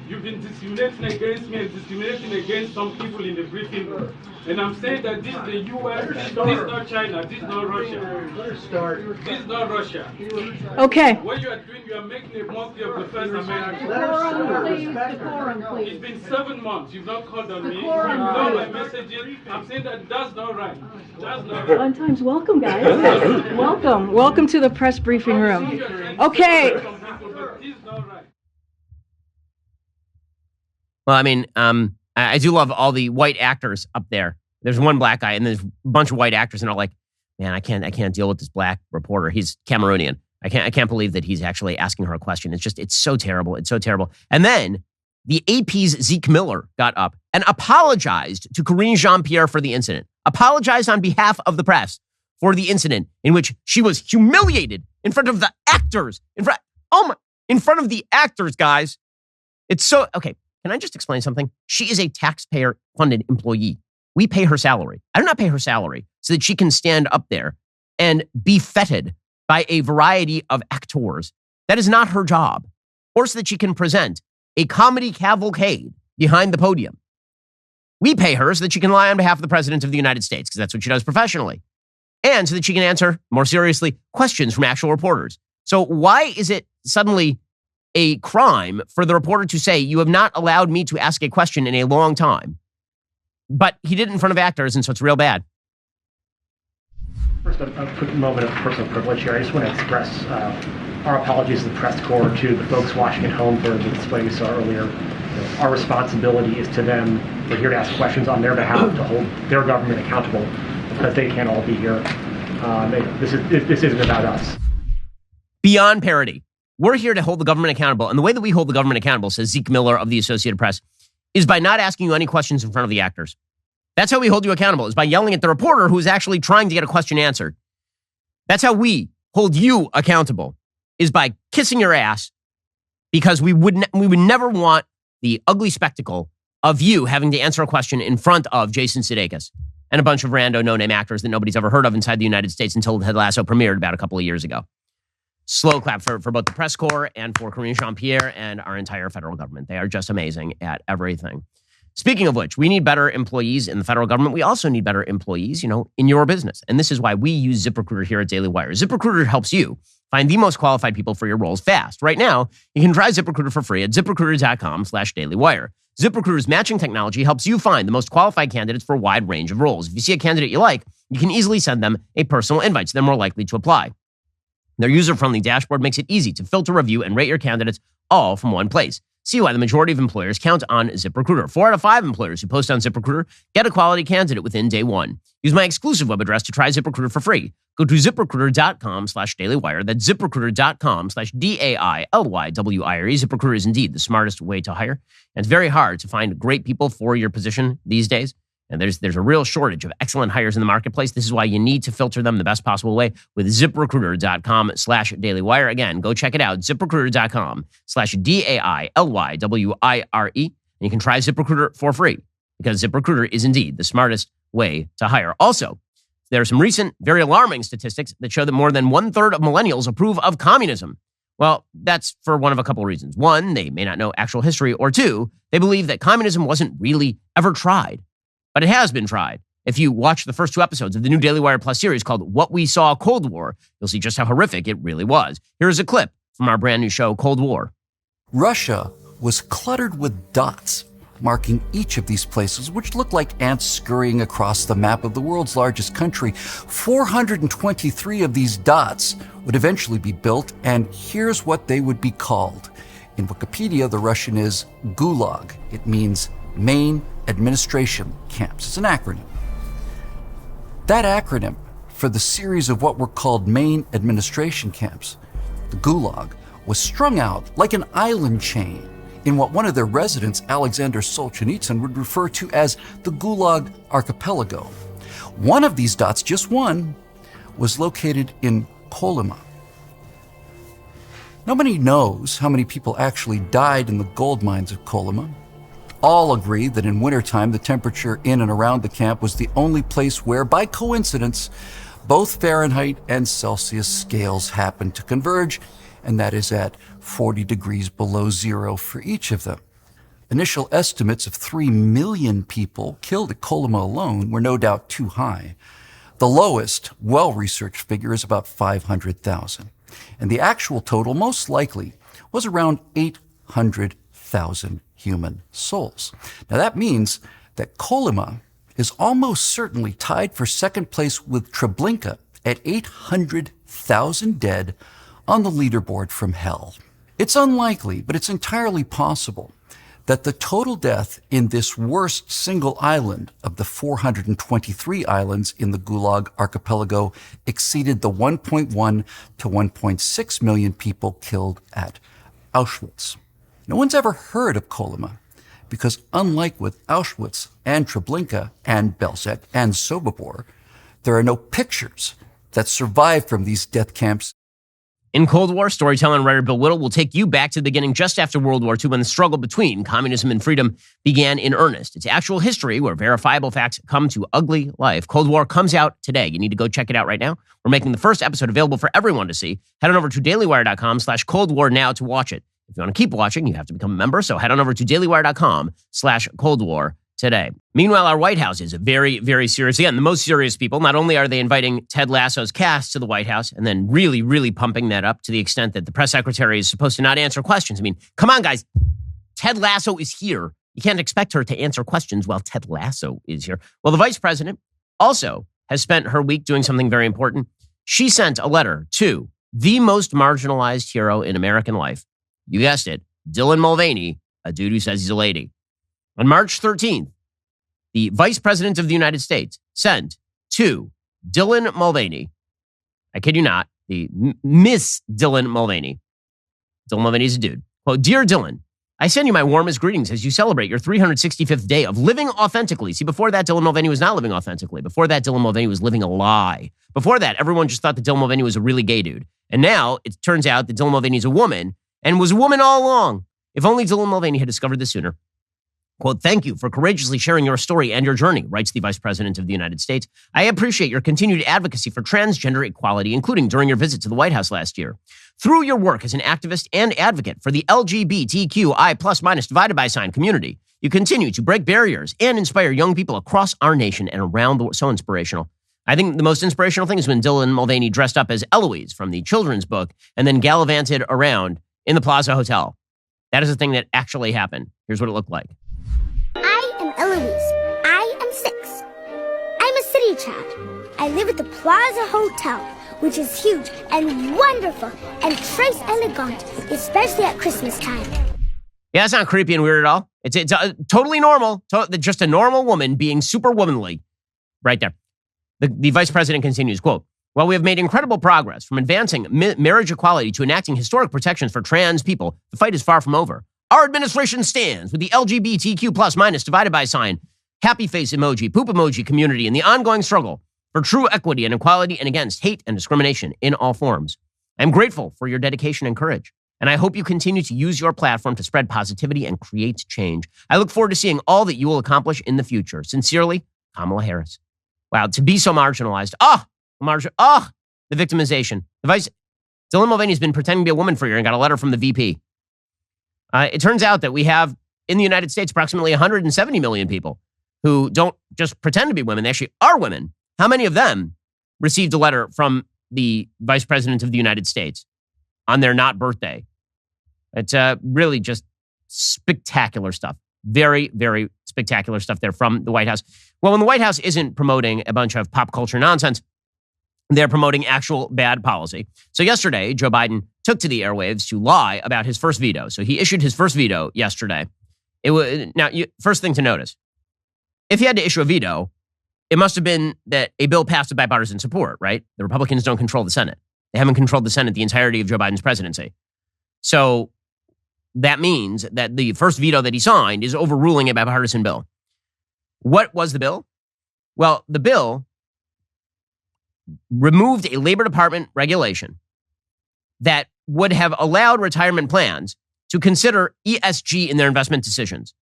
You've been discriminating against me and discriminating against some people in the briefing room. And I'm saying that this is the U.S., this is not China, this is not Russia. This is not Russia. Okay. What you are doing, you are making a mockery of the First Amendment. Decorum, please. It's been 7 months. You've not called on me. You've not my messages. I'm saying that that's not right. That's not right. On times. Welcome, guys. Welcome. Welcome to the press briefing room. Okay. This is not right. Well, I mean, I do love all the white actors up there. There's one black guy and there's a bunch of white actors, and they're like, man, I can't deal with this black reporter. He's Cameroonian. I can't believe that he's actually asking her a question. It's so terrible. It's so terrible. And then the AP's Zeke Miller got up and apologized to Karine Jean-Pierre for the incident. Apologized on behalf of the press for the incident in which she was humiliated in front of the actors. In front of the actors, guys. It's so okay. Can I just explain something? She is a taxpayer-funded employee. We pay her salary. I do not pay her salary so that she can stand up there and be feted by a variety of actors. That is not her job. Or so that she can present a comedy cavalcade behind the podium. We pay her so that she can lie on behalf of the President of the United States, because that's what she does professionally. And so that she can answer, more seriously, questions from actual reporters. So why is it suddenly a crime for the reporter to say, you have not allowed me to ask a question in a long time? But he did it in front of actors, and so it's real bad. First, a quick moment of personal privilege here. I just want to express our apologies to the press corps, to the folks watching at home for the display we saw earlier. Our responsibility is to them. We're here to ask questions on their behalf, to hold their government accountable, because they can't all be here. This isn't about us. Beyond parody. We're here to hold the government accountable. And the way that we hold the government accountable, says Zeke Miller of the Associated Press, is by not asking you any questions in front of the actors. That's how we hold you accountable, is by yelling at the reporter who is actually trying to get a question answered. That's how we hold you accountable, is by kissing your ass, because we would never want the ugly spectacle of you having to answer a question in front of Jason Sudeikis and a bunch of rando no-name actors that nobody's ever heard of inside the United States until Ted Lasso premiered about a couple of years ago. Slow clap for both the press corps and for Karine Jean-Pierre and our entire federal government. They are just amazing at everything. Speaking of which, we need better employees in the federal government. We also need better employees, in your business. And this is why we use ZipRecruiter here at DailyWire. ZipRecruiter helps you find the most qualified people for your roles fast. Right now, you can try ZipRecruiter for free at ZipRecruiter.com/DailyWire. ZipRecruiter's matching technology helps you find the most qualified candidates for a wide range of roles. If you see a candidate you like, you can easily send them a personal invite, so they're more likely to apply. Their user-friendly dashboard makes it easy to filter, review, and rate your candidates all from one place. See why the majority of employers count on ZipRecruiter. 4 out of 5 employers who post on ZipRecruiter get a quality candidate within day one. Use my exclusive web address to try ZipRecruiter for free. Go to ZipRecruiter.com/DailyWire. That's ZipRecruiter.com/DailyWire. ZipRecruiter is indeed the smartest way to hire. And it's very hard to find great people for your position these days. And there's a real shortage of excellent hires in the marketplace. This is why you need to filter them the best possible way with ZipRecruiter.com/DailyWire. Again, go check it out. ZipRecruiter.com/DailyWire. And you can try ZipRecruiter for free, because ZipRecruiter is indeed the smartest way to hire. Also, there are some recent, very alarming statistics that show that more than 1/3 of millennials approve of communism. Well, that's for one of a couple of reasons. One, they may not know actual history. Or two, they believe that communism wasn't really ever tried. But it has been tried. If you watch the first 2 episodes of the new Daily Wire Plus series called What We Saw Cold War, you'll see just how horrific it really was. Here's a clip from our brand new show, Cold War. Russia was cluttered with dots, marking each of these places, which looked like ants scurrying across the map of the world's largest country. 423 of these dots would eventually be built, and here's what they would be called. In Wikipedia, the Russian is Gulag. It means Main Administration Camps. It's an acronym. That acronym for the series of what were called main administration camps, the Gulag, was strung out like an island chain in what one of their residents, Alexander Solzhenitsyn, would refer to as the Gulag Archipelago. One of these dots, just one, was located in Kolyma. Nobody knows how many people actually died in the gold mines of Colima. All agree that in wintertime, the temperature in and around the camp was the only place where, by coincidence, both Fahrenheit and Celsius scales happened to converge, and that is at 40 degrees below zero for each of them. Initial estimates of 3 million people killed at Colima alone were no doubt too high. The lowest, well-researched figure is about 500,000. And the actual total, most likely, was around 800,000 human souls. Now that means that Colima is almost certainly tied for second place with Treblinka at 800,000 dead on the leaderboard from hell. It's unlikely, but it's entirely possible that the total death in this worst single island of the 423 islands in the Gulag archipelago exceeded the 1.1 to 1.6 million people killed at Auschwitz. No one's ever heard of Colima because, unlike with Auschwitz and Treblinka and Belzec and Sobibor, there are no pictures that survive from these death camps. In Cold War, storyteller and writer Bill Whittle will take you back to the beginning just after World War II when the struggle between communism and freedom began in earnest. It's actual history where verifiable facts come to ugly life. Cold War comes out today. You need to go check it out right now. We're making the first episode available for everyone to see. Head on over to dailywire.com/Cold War now to watch it. If you want to keep watching, you have to become a member. So head on over to dailywire.com/Cold War today. Meanwhile, our White House is very, very serious. Again, the most serious people. Not only are they inviting Ted Lasso's cast to the White House and then really, really pumping that up to the extent that the press secretary is supposed to not answer questions. I mean, come on, guys. Ted Lasso is here. You can't expect her to answer questions while Ted Lasso is here. Well, the vice president also has spent her week doing something very important. She sent a letter to the most marginalized hero in American life. You guessed it, Dylan Mulvaney, a dude who says he's a lady. On March 13th, the Vice President of the United States sent to Dylan Mulvaney, I kid you not, the Miss Dylan Mulvaney. Dylan Mulvaney is a dude. Quote, "Dear Dylan, I send you my warmest greetings as you celebrate your 365th day of living authentically." See, before that, Dylan Mulvaney was not living authentically. Before that, Dylan Mulvaney was living a lie. Before that, everyone just thought that Dylan Mulvaney was a really gay dude. And now it turns out that Dylan Mulvaney is a woman and was a woman all along. If only Dylan Mulvaney had discovered this sooner. Quote, "Thank you for courageously sharing your story and your journey," writes the Vice President of the United States. "I appreciate your continued advocacy for transgender equality, including during your visit to the White House last year. Through your work as an activist and advocate for the LGBTQI+- divided by sign community, you continue to break barriers and inspire young people across our nation and around the world." So inspirational. I think the most inspirational thing is when Dylan Mulvaney dressed up as Eloise from the children's book and then gallivanted around in the Plaza Hotel. That is a thing that actually happened. Here's what it looked like. I am Eloise. I am 6. I'm a city child. I live at the Plaza Hotel, which is huge and wonderful and très elegant, especially at Christmas time. Yeah, it's not creepy and weird at all. It's totally normal. Just a normal woman being super womanly. Right there. The vice president continues, quote, "While we have made incredible progress from advancing marriage equality to enacting historic protections for trans people, the fight is far from over. Our administration stands with the LGBTQ+- divided by sign, happy face emoji, poop emoji community in the ongoing struggle for true equity and equality and against hate and discrimination in all forms. I'm grateful for your dedication and courage, and I hope you continue to use your platform to spread positivity and create change. I look forward to seeing all that you will accomplish in the future. Sincerely, Kamala Harris." Wow, to be so marginalized. The victimization. Dylan Mulvaney's been pretending to be a woman for a year and got a letter from the VP. It turns out that we have, in the United States, approximately 170 million people who don't just pretend to be women. They actually are women. How many of them received a letter from the Vice President of the United States on their not birthday? It's really just spectacular stuff. Very, very spectacular stuff there from the White House. Well, when the White House isn't promoting a bunch of pop culture nonsense, they're promoting actual bad policy. So yesterday, Joe Biden took to the airwaves to lie about his first veto. So he issued his first veto yesterday. First thing to notice, if he had to issue a veto, it must have been that a bill passed with bipartisan support, right? The Republicans don't control the Senate. They haven't controlled the Senate the entirety of Joe Biden's presidency. So that means that the first veto that he signed is overruling a bipartisan bill. What was the bill? Well, the bill removed a Labor Department regulation that would have allowed retirement plans to consider ESG in their investment decisions.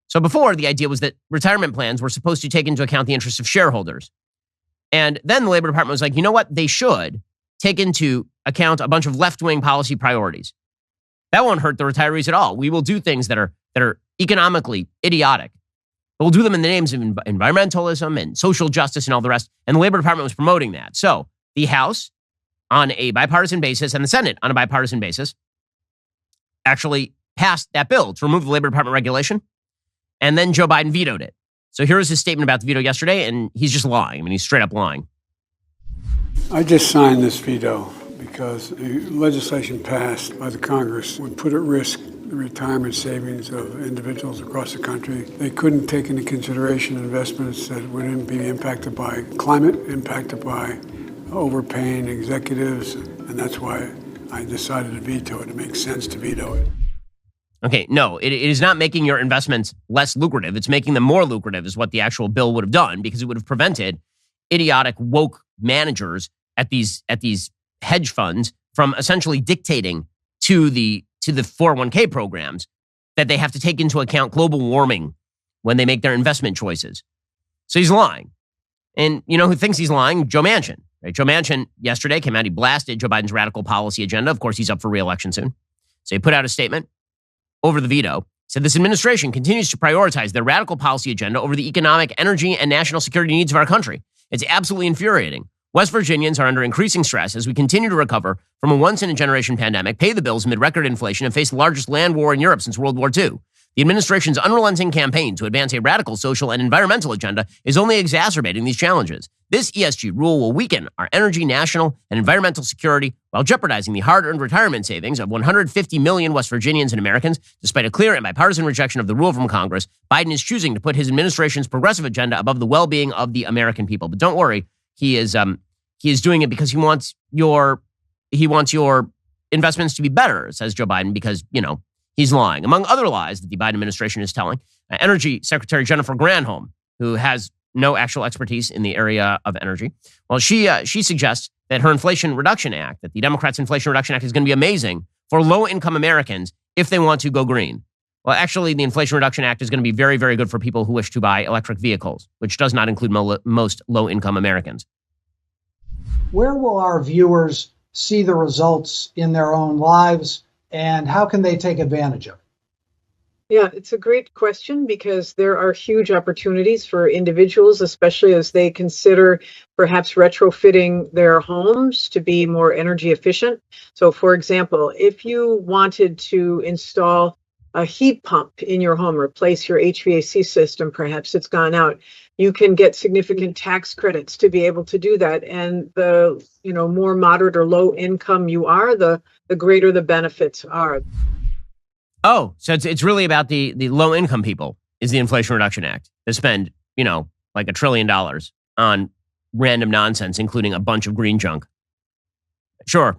So before, the idea was that retirement plans were supposed to take into account the interests of shareholders. And then the Labor Department was like, you know what? They should take into account a bunch of left-wing policy priorities. That won't hurt the retirees at all. We will do things that are economically idiotic, but we'll do them in the names of environmentalism and social justice and all the rest. And the Labor Department was promoting that. So the House, on a bipartisan basis, and the Senate, on a bipartisan basis, actually passed that bill to remove the Labor Department regulation. And then Joe Biden vetoed it. So here is his statement about the veto yesterday, and he's just lying. I mean, he's straight up lying. I just signed this veto because the legislation passed by the Congress would put at risk the retirement savings of individuals across the country. They couldn't take into consideration investments that wouldn't be impacted by climate, impacted by overpaying executives, and that's why I decided to veto it. It makes sense to veto it. Okay, no, it is not making your investments less lucrative. It's making them more lucrative is what the actual bill would have done, because it would have prevented idiotic woke managers at these hedge funds from essentially dictating to the 401k programs that they have to take into account global warming when they make their investment choices. So he's lying. And you know who thinks he's lying? Joe Manchin. Right? Joe Manchin yesterday came out, he blasted Joe Biden's radical policy agenda. Of course, he's up for re-election soon. So he put out a statement over the veto, said this administration continues to prioritize their radical policy agenda over the economic, energy, and national security needs of our country. It's absolutely infuriating. West Virginians are under increasing stress as we continue to recover from a once-in-a-generation pandemic, pay the bills amid record inflation, and face the largest land war in Europe since World War II. The administration's unrelenting campaign to advance a radical social and environmental agenda is only exacerbating these challenges. This ESG rule will weaken our energy, national, and environmental security while jeopardizing the hard-earned retirement savings of 150 million West Virginians and Americans. Despite a clear and bipartisan rejection of the rule from Congress, Biden is choosing to put his administration's progressive agenda above the well-being of the American people. But don't worry, he is doing it because he wants your investments to be better, says Joe Biden, because, you know, he's lying. Among other lies that the Biden administration is telling, Energy Secretary Jennifer Granholm, who has no actual expertise in the area of energy, well, she suggests that her Inflation Reduction Act, that the Democrats' Inflation Reduction Act is going to be amazing for low-income Americans if they want to go green. Well, actually, the Inflation Reduction Act is going to be very, very good for people who wish to buy electric vehicles, which does not include most low-income Americans. Where will our viewers see the results in their own lives, and how can they take advantage of it? Yeah, it's a great question, because there are huge opportunities for individuals, especially as they consider perhaps retrofitting their homes to be more energy efficient. So, for example, if you wanted to install a heat pump in your home, replace your HVAC system, perhaps it's gone out, you can get significant tax credits to be able to do that. And the more moderate or low income you are, the greater the benefits are. Oh, so it's really about the low income people is the Inflation Reduction Act. They spend, like $1 trillion on random nonsense, including a bunch of green junk. Sure.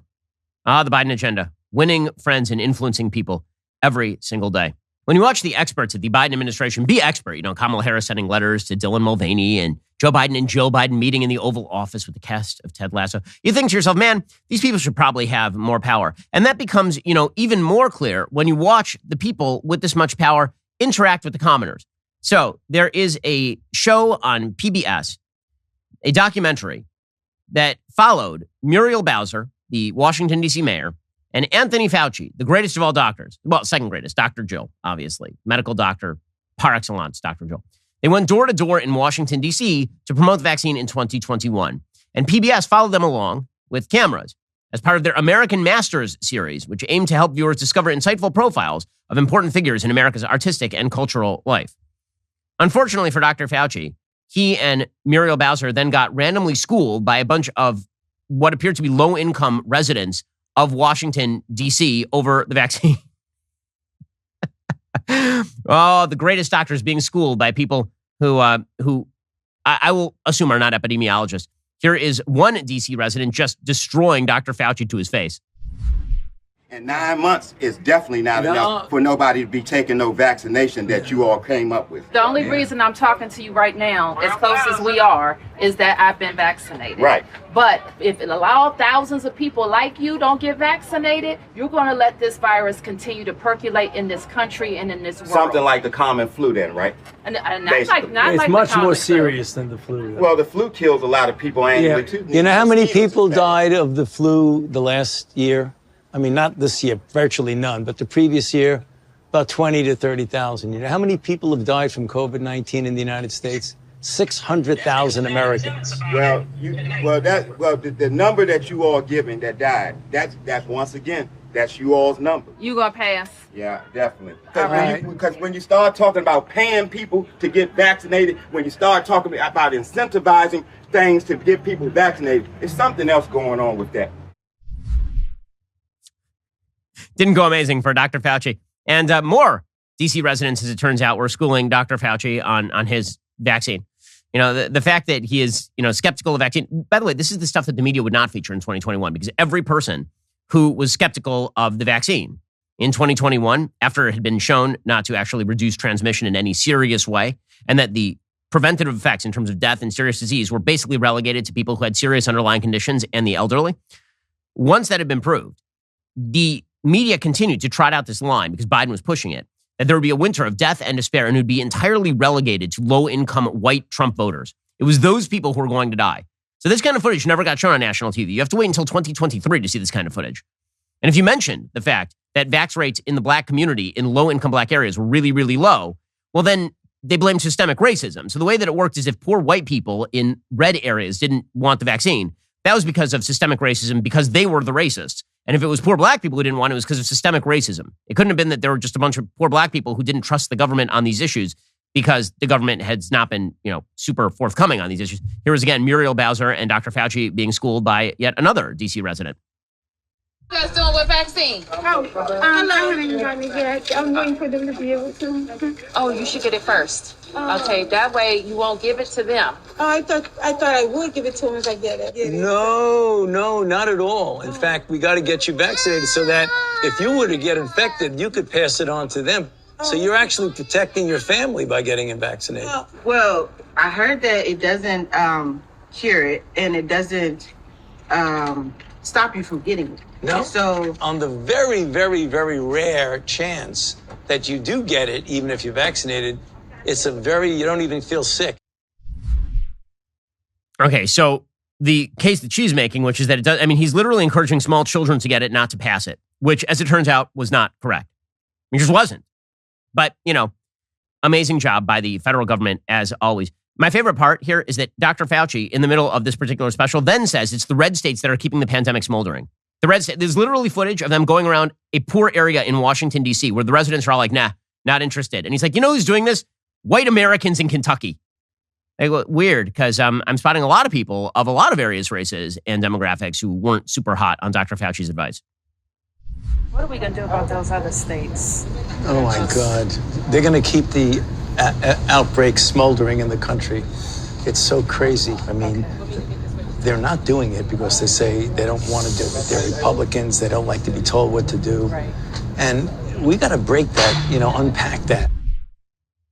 The Biden agenda, winning friends and influencing people every single day. When you watch the experts at the Biden administration be expert, Kamala Harris sending letters to Dylan Mulvaney and Joe Biden meeting in the Oval Office with the cast of Ted Lasso, you think to yourself, man, these people should probably have more power. And that becomes, even more clear when you watch the people with this much power interact with the commoners. So there is a show on PBS, a documentary that followed Muriel Bowser, the Washington, D.C. mayor, and Anthony Fauci, the greatest of all doctors. Well, second greatest, Dr. Jill, obviously. Medical doctor, par excellence, Dr. Jill. They went door to door in Washington, D.C. to promote the vaccine in 2021. And PBS followed them along with cameras as part of their American Masters series, which aimed to help viewers discover insightful profiles of important figures in America's artistic and cultural life. Unfortunately for Dr. Fauci, he and Muriel Bowser then got randomly schooled by a bunch of what appeared to be low-income residents of Washington, D.C. over the vaccine. Oh, the greatest doctors being schooled by people who I will assume are not epidemiologists. Here is one D.C. resident just destroying Dr. Fauci to his face. And 9 months is definitely not enough for nobody to be taking no vaccination that you all came up with. The only reason I'm talking to you right now, as close as we are, is that I've been vaccinated. Right. But if it allows thousands of people like you don't get vaccinated, you're going to let this virus continue to percolate in this country and in this world. Something like the common flu then, right? And not like much more serious than the flu. Well, the flu kills a lot of people annually, too. You know how many people died of the flu the last year? I mean, not this year, virtually none, but the previous year, about 20 to 30,000. You know how many people have died from COVID-19 in the United States? 600,000 Americans. Well, the number that you all giving that died, that's once again, that's you all's number. You gonna pass? Yeah, definitely. Right. Because when you start talking about paying people to get vaccinated, when you start talking about incentivizing things to get people vaccinated, there's something else going on with that. Didn't go amazing for Dr. Fauci. And more D.C. residents, as it turns out, were schooling Dr. Fauci on his vaccine. You know, the fact that he is, skeptical of vaccine. By the way, this is the stuff that the media would not feature in 2021 because every person who was skeptical of the vaccine in 2021, after it had been shown not to actually reduce transmission in any serious way, and that the preventative effects in terms of death and serious disease were basically relegated to people who had serious underlying conditions and the elderly. Once that had been proved, the media continued to trot out this line because Biden was pushing it, that there would be a winter of death and despair and it would be entirely relegated to low-income white Trump voters. It was those people who were going to die. So this kind of footage never got shown on national TV. You have to wait until 2023 to see this kind of footage. And if you mention the fact that vax rates in the black community in low-income black areas were really, really low, well, then they blame systemic racism. So the way that it worked is if poor white people in red areas didn't want the vaccine, that was because of systemic racism because they were the racists. And if it was poor black people who didn't want it, it was because of systemic racism. It couldn't have been that there were just a bunch of poor black people who didn't trust the government on these issues because the government has not been, super forthcoming on these issues. Here was again Muriel Bowser and Dr. Fauci being schooled by yet another D.C. resident. You guys doing with vaccine? I haven't gotten it yet. I'm waiting for them to be able to. Oh, you should get it first. Okay, that way you won't give it to them. Oh, I thought I would give it to them as I get it. No, not at all. In fact, we got to get you vaccinated so that if you were to get infected, you could pass it on to them. So you're actually protecting your family by getting it vaccinated. Well, I heard that it doesn't cure it and it doesn't stop you from getting it. No. So on the very, very, very rare chance that you do get it, even if you're vaccinated, you don't even feel sick. Okay, so the case that she's making, which is that it does, he's literally encouraging small children to get it, not to pass it, which, as it turns out, was not correct. It just wasn't. But, amazing job by the federal government, as always. My favorite part here is that Dr. Fauci, in the middle of this particular special, then says it's the red states that are keeping the pandemic smoldering. The red state, there's literally footage of them going around a poor area in Washington, D.C., where the residents are all like, nah, not interested. And he's like, who's doing this? White Americans in Kentucky. Weird, because I'm spotting a lot of people of a lot of various races and demographics who weren't super hot on Dr. Fauci's advice. What are we going to do about those other states? Oh, my God. They're going to keep the outbreak smoldering in the country. It's so crazy. They're not doing it because they say they don't want to do it. They're Republicans. They don't like to be told what to do. Right. And we got to break that, unpack that.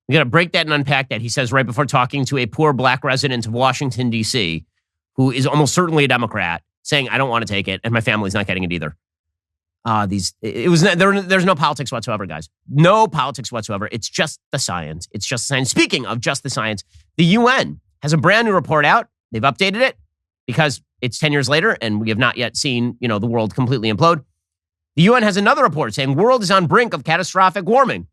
We got to break that and unpack that, he says right before talking to a poor black resident of Washington, D.C., who is almost certainly a Democrat, saying, I don't want to take it, and my family's not getting it either. There's no politics whatsoever, guys. No politics whatsoever. It's just the science. It's just the science. Speaking of just the science, the UN has a brand new report out. They've updated it because it's 10 years later, and we have not yet seen, the world completely implode. The UN has another report saying world is on brink of catastrophic warming.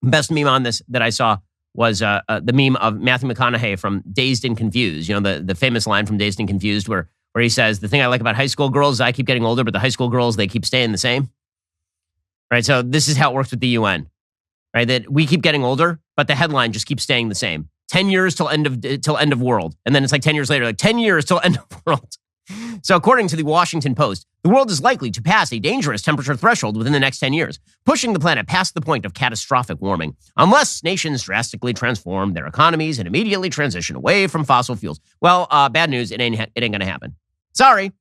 Best meme on this that I saw was the meme of Matthew McConaughey from Dazed and Confused. The famous line from Dazed and Confused where he says, the thing I like about high school girls is I keep getting older, but the high school girls, they keep staying the same. Right? So this is how it works with the UN. Right? That we keep getting older, but the headline just keeps staying the same. 10 years till end of world. And then it's like 10 years later, like 10 years till end of world. So according to the Washington Post, the world is likely to pass a dangerous temperature threshold within the next 10 years, pushing the planet past the point of catastrophic warming, unless nations drastically transform their economies and immediately transition away from fossil fuels. Well, bad news, it ain't going to happen. Sorry.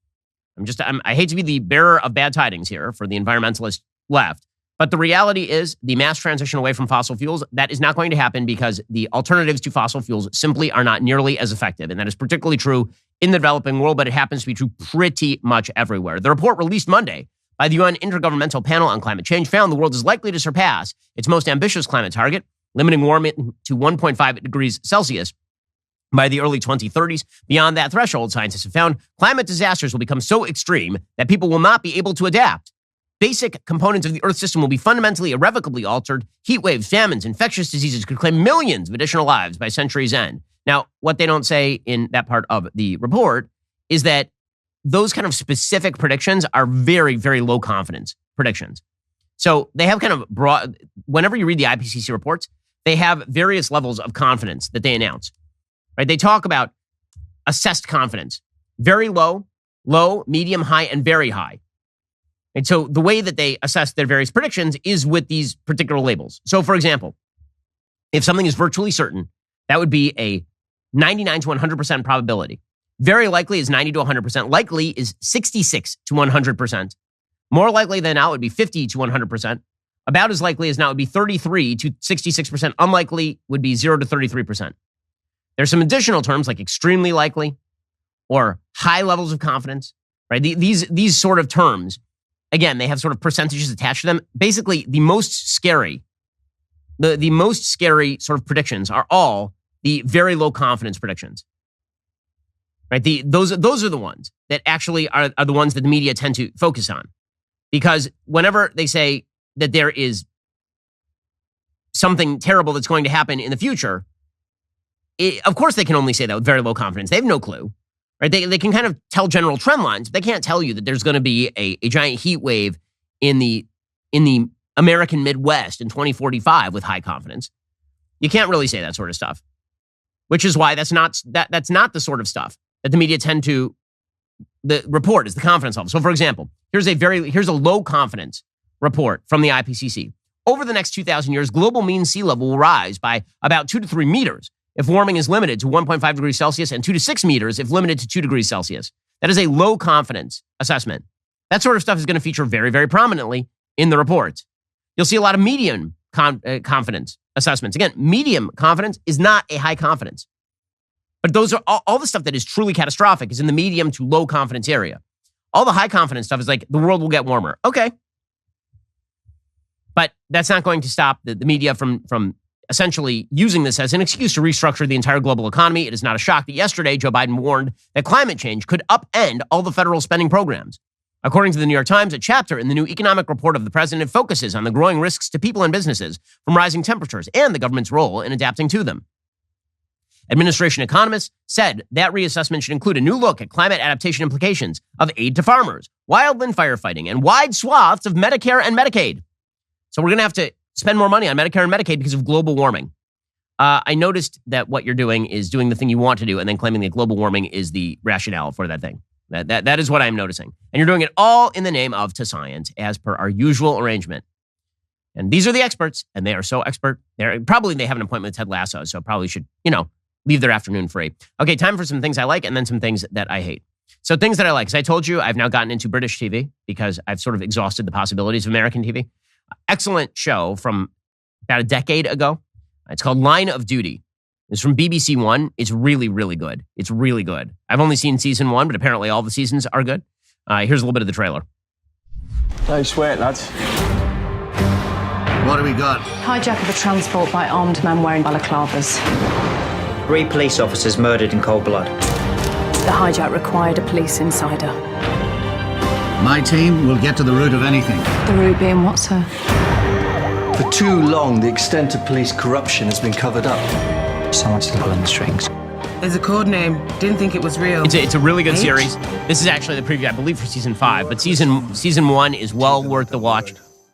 I hate to be the bearer of bad tidings here for the environmentalist left, but the reality is the mass transition away from fossil fuels, that is not going to happen because the alternatives to fossil fuels simply are not nearly as effective. And that is particularly true in the developing world, but it happens to be true pretty much everywhere. The report released Monday by the UN Intergovernmental Panel on Climate Change found the world is likely to surpass its most ambitious climate target, limiting warming to 1.5 degrees Celsius by the early 2030s. Beyond that threshold, scientists have found climate disasters will become so extreme that people will not be able to adapt. Basic components of the Earth system will be fundamentally, irrevocably altered. Heat waves, famines, infectious diseases could claim millions of additional lives by century's end. Now, what they don't say in that part of the report is that those kind of specific predictions are very, very low confidence predictions. So they have kind of broad, whenever you read the IPCC reports, they have various levels of confidence that they announce. Right? They talk about assessed confidence, very low, low, medium, high, and very high. And so the way that they assess their various predictions is with these particular labels. So for example, if something is virtually certain, that would be a 99 to 100% probability. Very likely is 90 to 100%. Likely is 66 to 100%. More likely than not would be 50 to 100%. About as likely as not would be 33 to 66%. Unlikely would be 0 to 33%. There's some additional terms like extremely likely or high levels of confidence, right? These sort of terms, again, they have sort of percentages attached to them. Basically, the most scary sort of predictions are all the very low confidence predictions, right? Those are the ones that actually are the ones that the media tend to focus on, because whenever they say that there is something terrible that's going to happen in the future, of course, they can only say that with very low confidence. They have no clue, right? They can kind of tell general trend lines, but they can't tell you that there's going to be a giant heat wave in the American Midwest in 2045 with high confidence. You can't really say that sort of stuff, which is why that's not the sort of stuff that the media tend to report as the confidence level. So, for example, here's a low confidence report from the IPCC. Over the next 2,000 years, global mean sea level will rise by about 2 to 3 meters if warming is limited to 1.5 degrees Celsius, and 2 to 6 meters if limited to 2 degrees Celsius. That is a low confidence assessment. That sort of stuff is going to feature very, very prominently in the reports. You'll see a lot of medium confidence assessments. Again, medium confidence is not a high confidence. But those are all the stuff that is truly catastrophic is in the medium to low confidence area. All the high confidence stuff is like the world will get warmer. Okay. But that's not going to stop the media from essentially using this as an excuse to restructure the entire global economy. It is not a shock that yesterday Joe Biden warned that climate change could upend all the federal spending programs. According to the New York Times, a chapter in the new economic report of the president focuses on the growing risks to people and businesses from rising temperatures and the government's role in adapting to them. Administration economists said that reassessment should include a new look at climate adaptation implications of aid to farmers, wildland firefighting, and wide swaths of Medicare and Medicaid. So we're going to have to spend more money on Medicare and Medicaid because of global warming. I noticed that what you're doing is doing the thing you want to do and then claiming that global warming is the rationale for that thing. That is what I'm noticing. And you're doing it all in the name of to science, as per our usual arrangement. And these are the experts, and they are so expert. They have an appointment with Ted Lasso, so probably should, leave their afternoon free. Okay, time for some things I like and then some things that I hate. So things that I like, as I told you, I've now gotten into British TV because I've sort of exhausted the possibilities of American TV. Excellent show from about a decade ago. It's called Line of Duty. It's from BBC One. It's really, really good. It's really good. I've only seen season 1, but apparently all the seasons are good. Here's a little bit of the trailer. Don't sweat, lads. What do we got? Hijack of a transport by armed men wearing balaclavas. 3 police officers murdered in cold blood. The hijack required a police insider. My team will get to the root of anything. The root being what, sir? For too long, the extent of police corruption has been covered up. Someone's pulling the strings. There's a code name. Didn't think it was real. It's a really good series. This is actually the preview, I believe, for season 5. But season 1 is well worth the watch.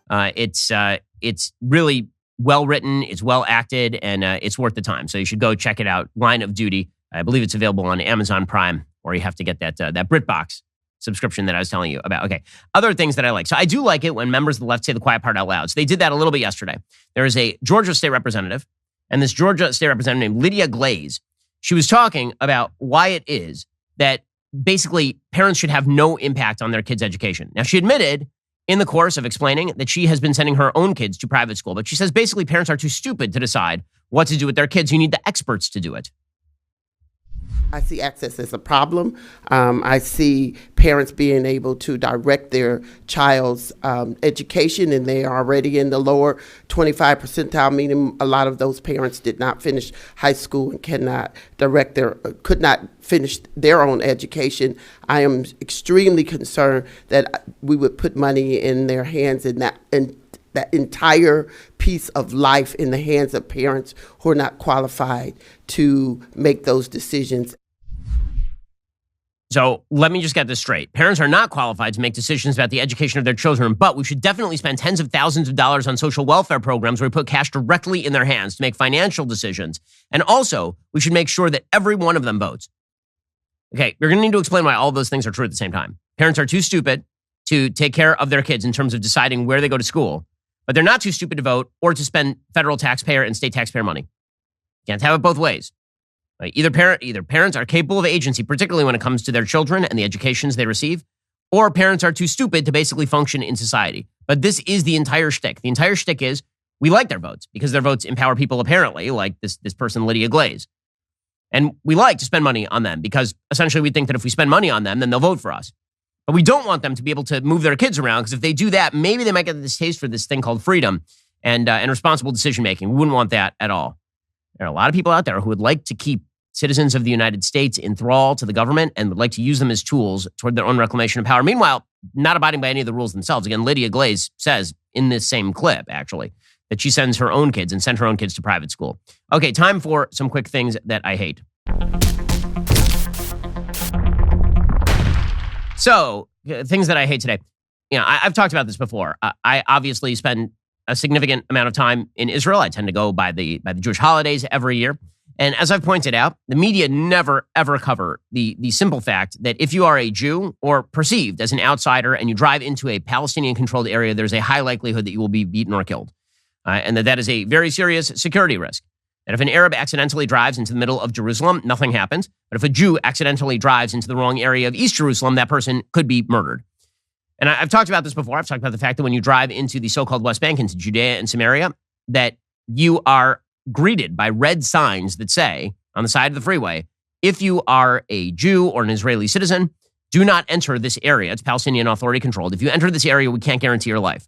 It's really well written. It's well acted, and it's worth the time. So you should go check it out. Line of Duty. I believe it's available on Amazon Prime, or you have to get that BritBox subscription that I was telling you about. Okay. Other things that I like. So I do like it when members of the left say the quiet part out loud. So they did that a little bit yesterday. There is a Georgia state representative, and this Georgia state representative named Lydia Glaze. She was talking about why it is that basically parents should have no impact on their kids' education. Now, she admitted in the course of explaining that she has been sending her own kids to private school, but she says basically parents are too stupid to decide what to do with their kids. You need the experts to do it. I see access as a problem. I see parents being able to direct their child's education, and they are already in the lower 25 percentile, meaning a lot of those parents did not finish high school and could not finish their own education. I am extremely concerned that we would put money in their hands and that entire piece of life in the hands of parents who are not qualified to make those decisions. So let me just get this straight. Parents are not qualified to make decisions about the education of their children, but we should definitely spend tens of thousands of dollars on social welfare programs where we put cash directly in their hands to make financial decisions. And also, we should make sure that every one of them votes. Okay, you're going to need to explain why all those things are true at the same time. Parents are too stupid to take care of their kids in terms of deciding where they go to school, but they're not too stupid to vote or to spend federal taxpayer and state taxpayer money. Can't have it both ways. Either parents are capable of agency, particularly when it comes to their children and the educations they receive, or parents are too stupid to basically function in society. But this is the entire shtick. The entire shtick is we like their votes because their votes empower people, apparently, like this person, Lydia Glaze. And we like to spend money on them because essentially we think that if we spend money on them, then they'll vote for us. But we don't want them to be able to move their kids around because if they do that, maybe they might get the distaste for this thing called freedom and responsible decision-making. We wouldn't want that at all. There are a lot of people out there who would like to keep citizens of the United States in thrall to the government and would like to use them as tools toward their own reclamation of power. Meanwhile, not abiding by any of the rules themselves. Again, Lydia Glaze says in this same clip, actually, that she sends her own kids and sent her own kids to private school. Okay, time for some quick things that I hate. So, things that I hate today. You know, I've talked about this before. I obviously spend a significant amount of time in Israel. I tend to go by the Jewish holidays every year. And as I've pointed out, the media never, ever cover the simple fact that if you are a Jew or perceived as an outsider and you drive into a Palestinian-controlled area, there's a high likelihood that you will be beaten or killed. And that is a very serious security risk. That if an Arab accidentally drives into the middle of Jerusalem, nothing happens. But if a Jew accidentally drives into the wrong area of East Jerusalem, that person could be murdered. And I've talked about this before. I've talked about the fact that when you drive into the so-called West Bank, into Judea and Samaria, that you are greeted by red signs that say on the side of the freeway, if you are a Jew or an Israeli citizen, do not enter this area. It's Palestinian Authority controlled. If you enter this area, we can't guarantee your life.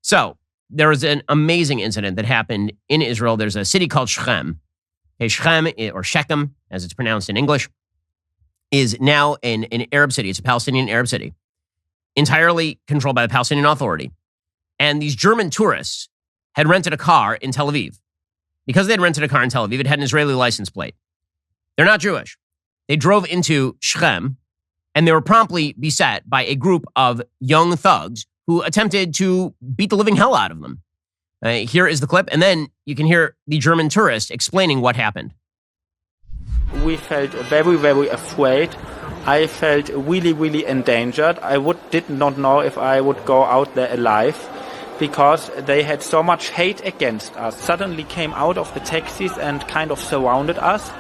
So there was an amazing incident that happened in Israel. There's a city called Shechem. Okay, Shechem, or Shechem, as it's pronounced in English, is now an Arab city. It's a Palestinian Arab city, entirely controlled by the Palestinian Authority. And these German tourists had rented a car in Tel Aviv. Because they had rented a car in Tel Aviv, it had an Israeli license plate. They're not Jewish. They drove into Shechem, and they were promptly beset by a group of young thugs who attempted to beat the living hell out of them. Here is the clip, and then you can hear the German tourist explaining what happened. We felt very, very afraid. I felt really, really endangered. I did not know if I would go out there alive, because they had so much hate against us. Suddenly came out of the taxis and kind of surrounded us.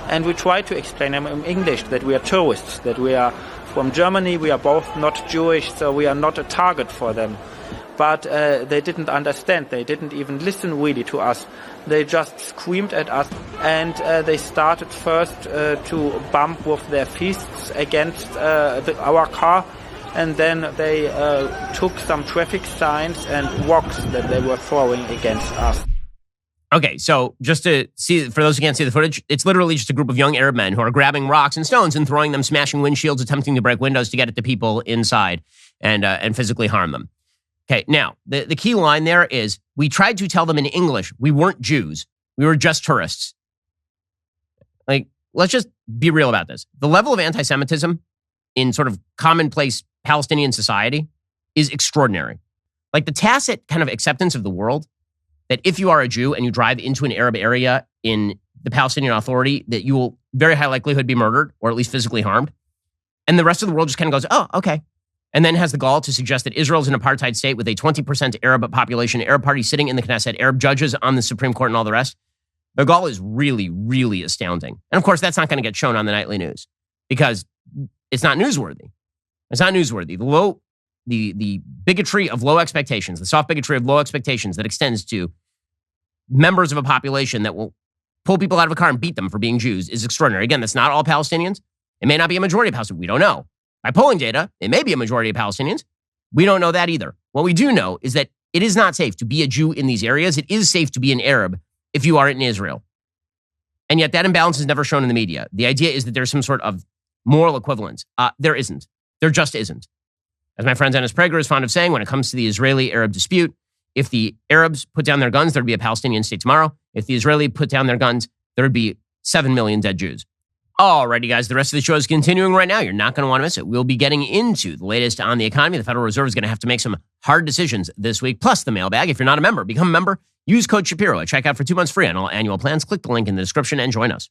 And we tried to explain them in English that we are tourists, that we are from Germany, we are both not Jewish, so we are not a target for them. But they didn't understand. They didn't even listen really to us. They just screamed at us. And they started first to bump with their fists against our car. And then they took some traffic signs and rocks that they were throwing against us. Okay, so just to see, for those who can't see the footage, it's literally just a group of young Arab men who are grabbing rocks and stones and throwing them, smashing windshields, attempting to break windows to get at the people inside and physically harm them. Okay, now, the key line there is, we tried to tell them in English, we weren't Jews. We were just tourists. Like, let's just be real about this. The level of anti-Semitism in sort of commonplace Palestinian society is extraordinary. Like the tacit kind of acceptance of the world that if you are a Jew and you drive into an Arab area in the Palestinian Authority, that you will very high likelihood be murdered or at least physically harmed. And the rest of the world just kind of goes, oh, okay. And then has the gall to suggest that Israel is an apartheid state with a 20% Arab population, Arab party sitting in the Knesset, Arab judges on the Supreme Court and all the rest. The gall is really, really astounding. And of course, that's not going to get shown on the nightly news because It's not newsworthy. It's not newsworthy. The bigotry of low expectations, the soft bigotry of low expectations that extends to members of a population that will pull people out of a car and beat them for being Jews is extraordinary. Again, that's not all Palestinians. It may not be a majority of Palestinians. We don't know. By polling data, it may be a majority of Palestinians. We don't know that either. What we do know is that it is not safe to be a Jew in these areas. It is safe to be an Arab if you are in Israel. And yet that imbalance is never shown in the media. The idea is that there's some sort of moral equivalence. There isn't. There just isn't. As my friend Dennis Prager is fond of saying, when it comes to the Israeli-Arab dispute, if the Arabs put down their guns, there'd be a Palestinian state tomorrow. If the Israeli put down their guns, there'd be 7 million dead Jews. Alrighty, guys, the rest of the show is continuing right now. You're not going to want to miss it. We'll be getting into the latest on the economy. The Federal Reserve is going to have to make some hard decisions this week, plus the mailbag. If you're not a member, become a member. Use code Shapiro at checkout for 2 months free on all annual plans. Click the link in the description and join us.